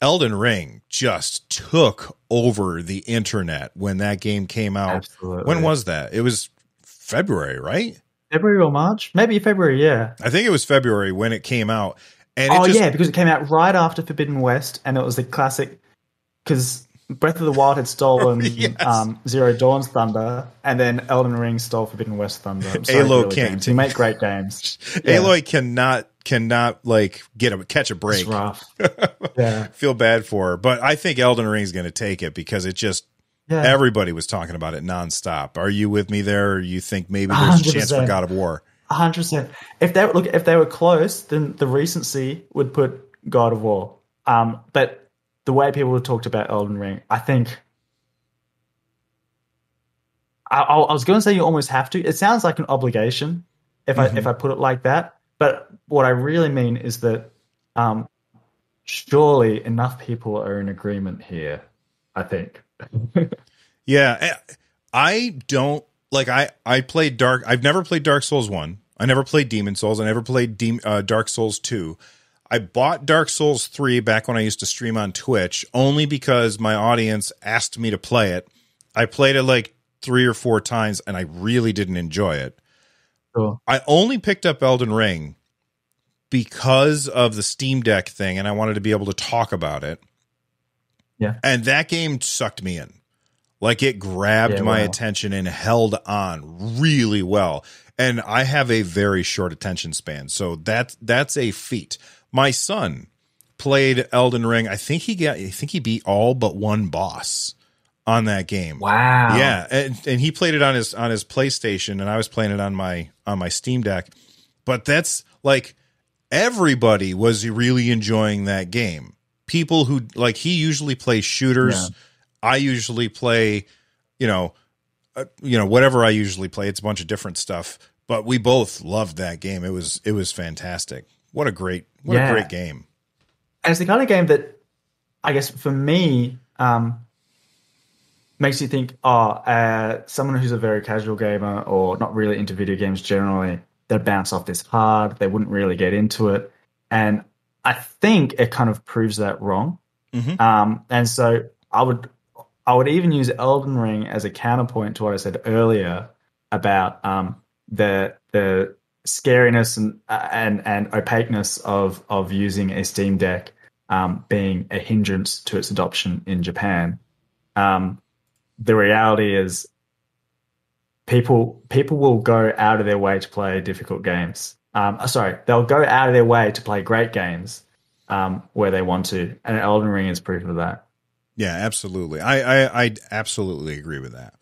S1: Elden Ring just took over the internet when that game came out.
S2: Absolutely.
S1: When was that? It was February, right?
S2: February or March? Maybe February, yeah.
S1: I think it was February when it came out. And
S2: because it came out right after Forbidden West, and it was the classic, because Breath of the Wild had stolen Zero Dawn's thunder, and then Elden Ring stole Forbidden West thunder.
S1: Aloy can't.
S2: You make great games.
S1: Aloy cannot like catch a break.
S2: It's rough. Yeah,
S1: feel bad for her, but I think Elden Ring's going to take it because it just everybody was talking about it nonstop. Are you with me there? Or you think maybe there's a chance for God of War?
S2: 100%. If they were close, then the recency would put God of War. But the way people talked about Elden Ring, I think I was going to say you almost have to. It sounds like an obligation if I put it like that. But what I really mean is that surely enough people are in agreement here, I think.
S1: Yeah, I don't like. I played I've never played Dark Souls 1. I never played Demon Souls. I never played Dark Souls 2. I bought Dark Souls 3 back when I used to stream on Twitch only because my audience asked me to play it. I played it like 3 or 4 times and I really didn't enjoy it.
S2: Cool.
S1: I only picked up Elden Ring because of the Steam Deck thing and I wanted to be able to talk about it.
S2: Yeah.
S1: And that game sucked me in. Like it grabbed my attention and held on really well. And I have a very short attention span. So that's a feat. My son played Elden Ring. I think he beat all but one boss on that game.
S2: Wow.
S1: Yeah, and he played it on his PlayStation, and I was playing it on my Steam Deck. But that's like everybody was really enjoying that game. People who like he usually plays shooters. Yeah. I usually play, whatever I usually play. It's a bunch of different stuff. But we both loved that game. It was fantastic. What a great game.
S2: And it's the kind of game that I guess for me makes you think, someone who's a very casual gamer or not really into video games generally, they'd bounce off this hard. They wouldn't really get into it. And I think it kind of proves that wrong. Mm-hmm. And so I would even use Elden Ring as a counterpoint to what I said earlier about the scariness and opaqueness of using a Steam Deck being a hindrance to its adoption in Japan. The reality is people will go out of their way to play difficult games. They'll go out of their way to play great games where they want to, and Elden Ring is proof of that.
S1: Yeah, absolutely. I absolutely agree with that.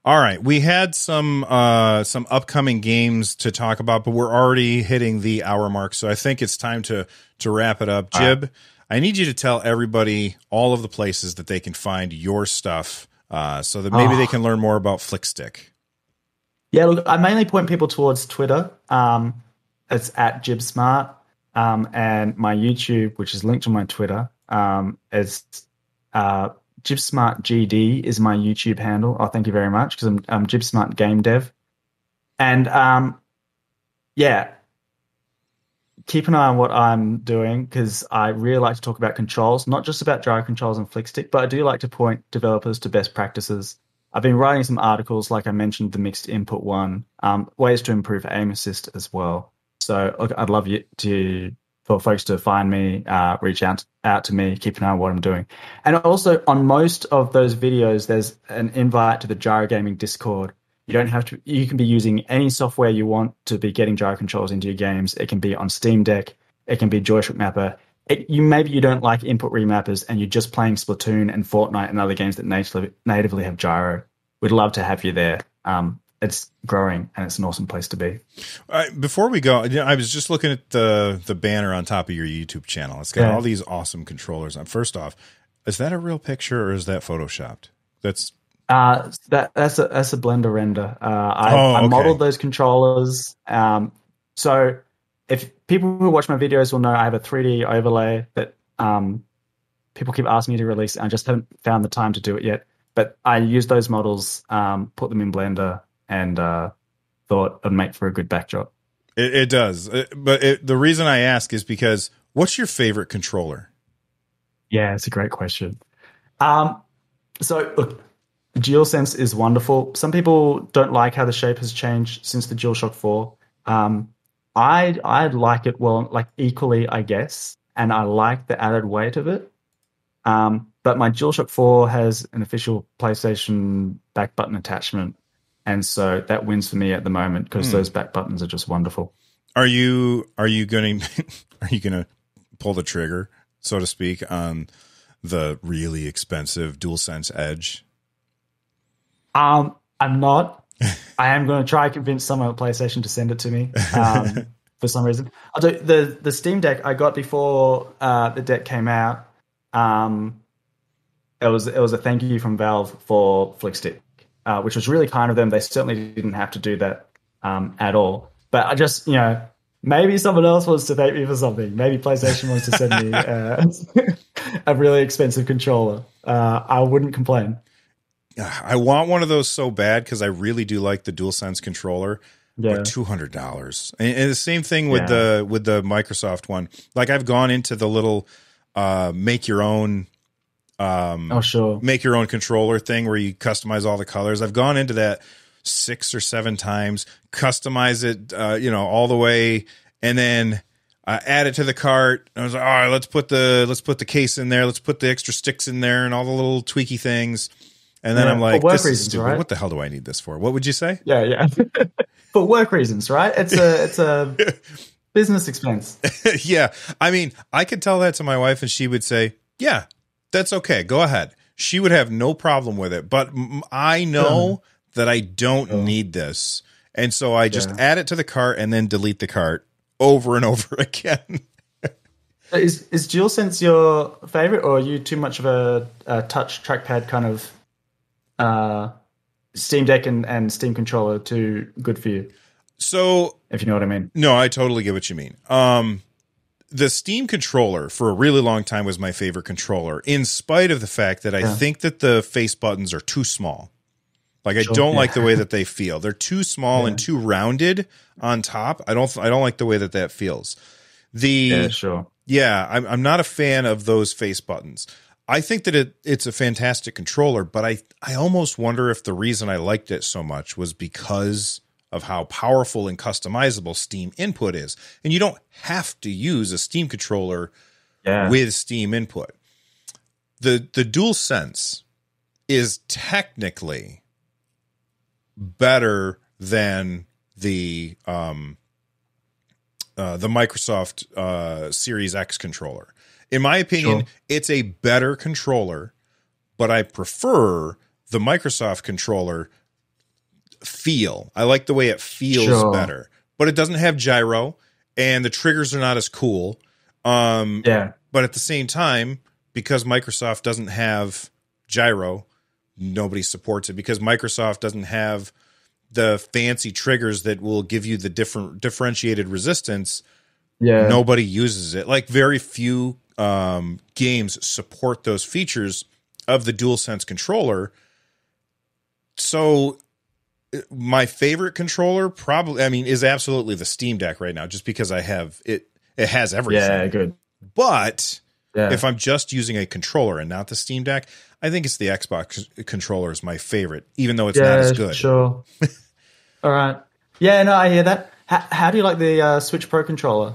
S1: All right, we had some upcoming games to talk about, but we're already hitting the hour mark, so I think it's time to wrap it up. Jib, I need you to tell everybody all of the places that they can find your stuff, so that maybe they can learn more about Flickstick.
S2: Yeah, look, I mainly point people towards Twitter. It's at JibSmart. And my YouTube, which is linked to my Twitter, is JibSmart GD is my YouTube handle. Oh, thank you very much, because I'm JibSmart Game Dev. And yeah, keep an eye on what I'm doing, because I really like to talk about controls, not just about gyro controls and flick stick, but I do like to point developers to best practices. I've been writing some articles, like I mentioned, the mixed input one, ways to improve aim assist as well. So look, I'd love you to for folks to find me, reach out to me, keep an eye on what I'm doing. And also on most of those videos, there's an invite to the Gyro Gaming Discord. You don't have to, you can be using any software you want to be getting gyro controls into your games. It can be on Steam Deck, it can be Joystick Mapper. Maybe you don't like input remappers and you're just playing Splatoon and Fortnite and other games that natively have gyro. We'd love to have you there. It's growing and it's an awesome place to be.
S1: Before we go, I was just looking at the banner on top of your YouTube channel. It's got all these awesome controllers. First off, is that a real picture or is that photoshopped? That's
S2: that's a Blender render. I modeled those controllers. So if people who watch my videos will know, I have a 3D overlay that people keep asking me to release. I just haven't found the time to do it yet. But I used those models, put them in Blender, and thought it'd make for a good backdrop.
S1: It does. But the reason I ask is because, what's your favorite controller?
S2: Yeah, it's a great question. So look, the DualSense is wonderful. Some people don't like how the shape has changed since the DualShock 4. I like it, well, like equally, I guess, and I like the added weight of it. But my DualShock 4 has an official PlayStation back button attachment, and so that wins for me at the moment, because those back buttons are just wonderful.
S1: Are you going to pull the trigger, so to speak, on the really expensive DualSense Edge?
S2: I'm not. I am going to try to convince someone at PlayStation to send it to me. For some reason, I'll do the Steam Deck I got before the deck came out. It was a thank you from Valve for Flickstick, which was really kind of them. They certainly didn't have to do that at all. But I just, maybe someone else wants to thank me for something. Maybe PlayStation wants to send me a really expensive controller. I wouldn't complain.
S1: I want one of those so bad, because I really do like the DualSense controller.
S2: Yeah.
S1: But $200, and the same thing with the Microsoft one. Like, I've gone into the little make your own controller thing where you customize all the colors. I've gone into that 6 or 7 times, customize it, all the way, and then add it to the cart. I was like, all right, let's put the case in there, let's put the extra sticks in there, and all the little tweaky things. And then I'm like, this is stupid. Right? What the hell do I need this for? What would you say?
S2: Yeah. For work reasons, right? It's a business expense.
S1: Yeah. I mean, I could tell that to my wife and she would say, yeah, that's okay. Go ahead. She would have no problem with it. But I know that I don't need this. And so I just add it to the cart and then delete the cart over and over again.
S2: Is DualSense your favorite, or are you too much of a touch trackpad kind of Steam Deck and Steam controller too good for you?
S1: So,
S2: if you know what I mean.
S1: No, I totally get what you mean. The Steam controller for a really long time was my favorite controller, in spite of the fact that I think that the face buttons are too small. Like, I don't like the way that they feel. They're too small and too rounded on top. I don't like the way that feels. I'm not a fan of those face buttons. I think that it's a fantastic controller, but I almost wonder if the reason I liked it so much was because of how powerful and customizable Steam input is. And you don't have to use a Steam controller with Steam input. The DualSense is technically better than the Microsoft Series X controller. In my opinion, it's a better controller, but I prefer the Microsoft controller feel. I like the way it feels better, but it doesn't have gyro and the triggers are not as cool. But at the same time, because Microsoft doesn't have gyro, nobody supports it, because Microsoft doesn't have the fancy triggers that will give you the differentiated resistance,
S2: Yeah.
S1: nobody uses it. Like very few games support those features of the DualSense controller. So my favorite controller probably, I mean, is absolutely the Steam Deck right now, just because I have it. It has everything.
S2: Yeah, good.
S1: But if I'm just using a controller and not the Steam Deck, I think it's the Xbox controller is my favorite, even though it's not as good.
S2: Sure. All right. Yeah, no, I hear that. How do you like the Switch Pro controller?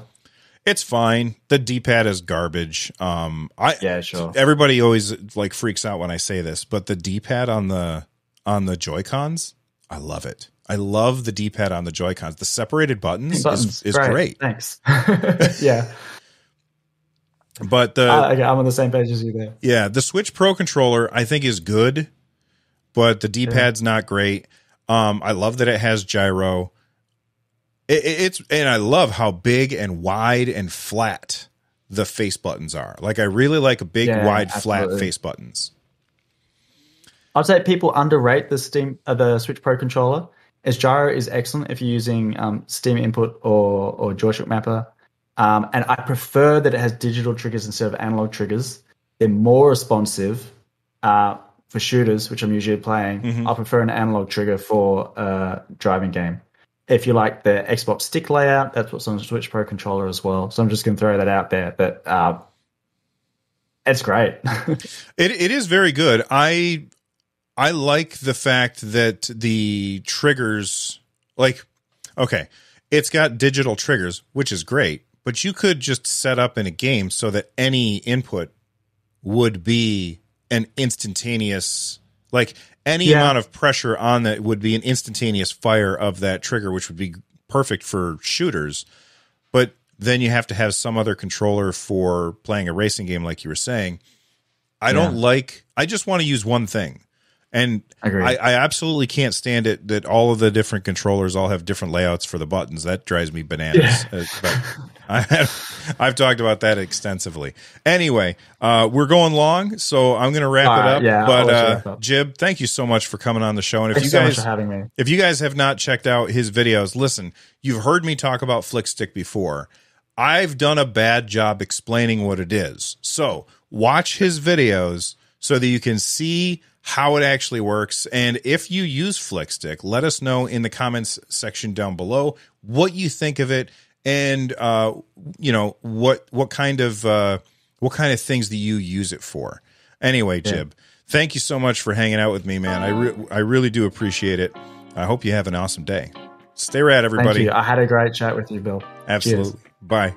S1: It's fine. The D-pad is garbage.
S2: Yeah, sure.
S1: Everybody always like freaks out when I say this, but the D-pad on the Joy-Cons, I love it. I love the D-pad on the Joy-Cons. The separated buttons is great.
S2: Thanks. Yeah.
S1: But
S2: okay, I'm on the same page as you there.
S1: Yeah, the Switch Pro controller I think is good, but the D-pad's not great. I love that it has gyro. And I love how big and wide and flat the face buttons are. Like I really like big, wide, flat face buttons.
S2: I'd say people underrate the Switch Pro controller. As gyro is excellent if you're using Steam Input or JoyShock Mapper. And I prefer that it has digital triggers instead of analog triggers. They're more responsive for shooters, which I'm usually playing.
S1: Mm-hmm.
S2: I prefer an analog trigger for a driving game. If you like the Xbox stick layout, that's what's on the Switch Pro controller as well. So I'm just going to throw that out there. But it's great.
S1: It is very good. I like the fact that the triggers, like, okay, it's got digital triggers, which is great, but you could just set up in a game so that any input would be an instantaneous, like any amount of pressure on that would be an instantaneous fire of that trigger, which would be perfect for shooters. But then you have to have some other controller for playing a racing game, like you were saying. I just want to use one thing. And I absolutely can't stand it that all of the different controllers all have different layouts for the buttons. That drives me bananas. But I've talked about that extensively. Anyway, we're going long, so I'm going to wrap it up.
S2: Yeah,
S1: but Jib, thank you so much for coming on the show. And
S2: Thanks so much for having me.
S1: If you guys have not checked out his videos, listen, you've heard me talk about Flickstick before. I've done a bad job explaining what it is. So watch his videos so that you can see how it actually works. And if you use Flickstick, let us know in the comments section down below what you think of it, and what kind of things do you use it for. Anyway, Jib, thank you so much for hanging out with me, man. I really do appreciate it. I hope you have an awesome day. Stay rad, everybody.
S2: Thank you. I had a great chat with you, Bill.
S1: Absolutely.
S2: Cheers.
S1: Bye.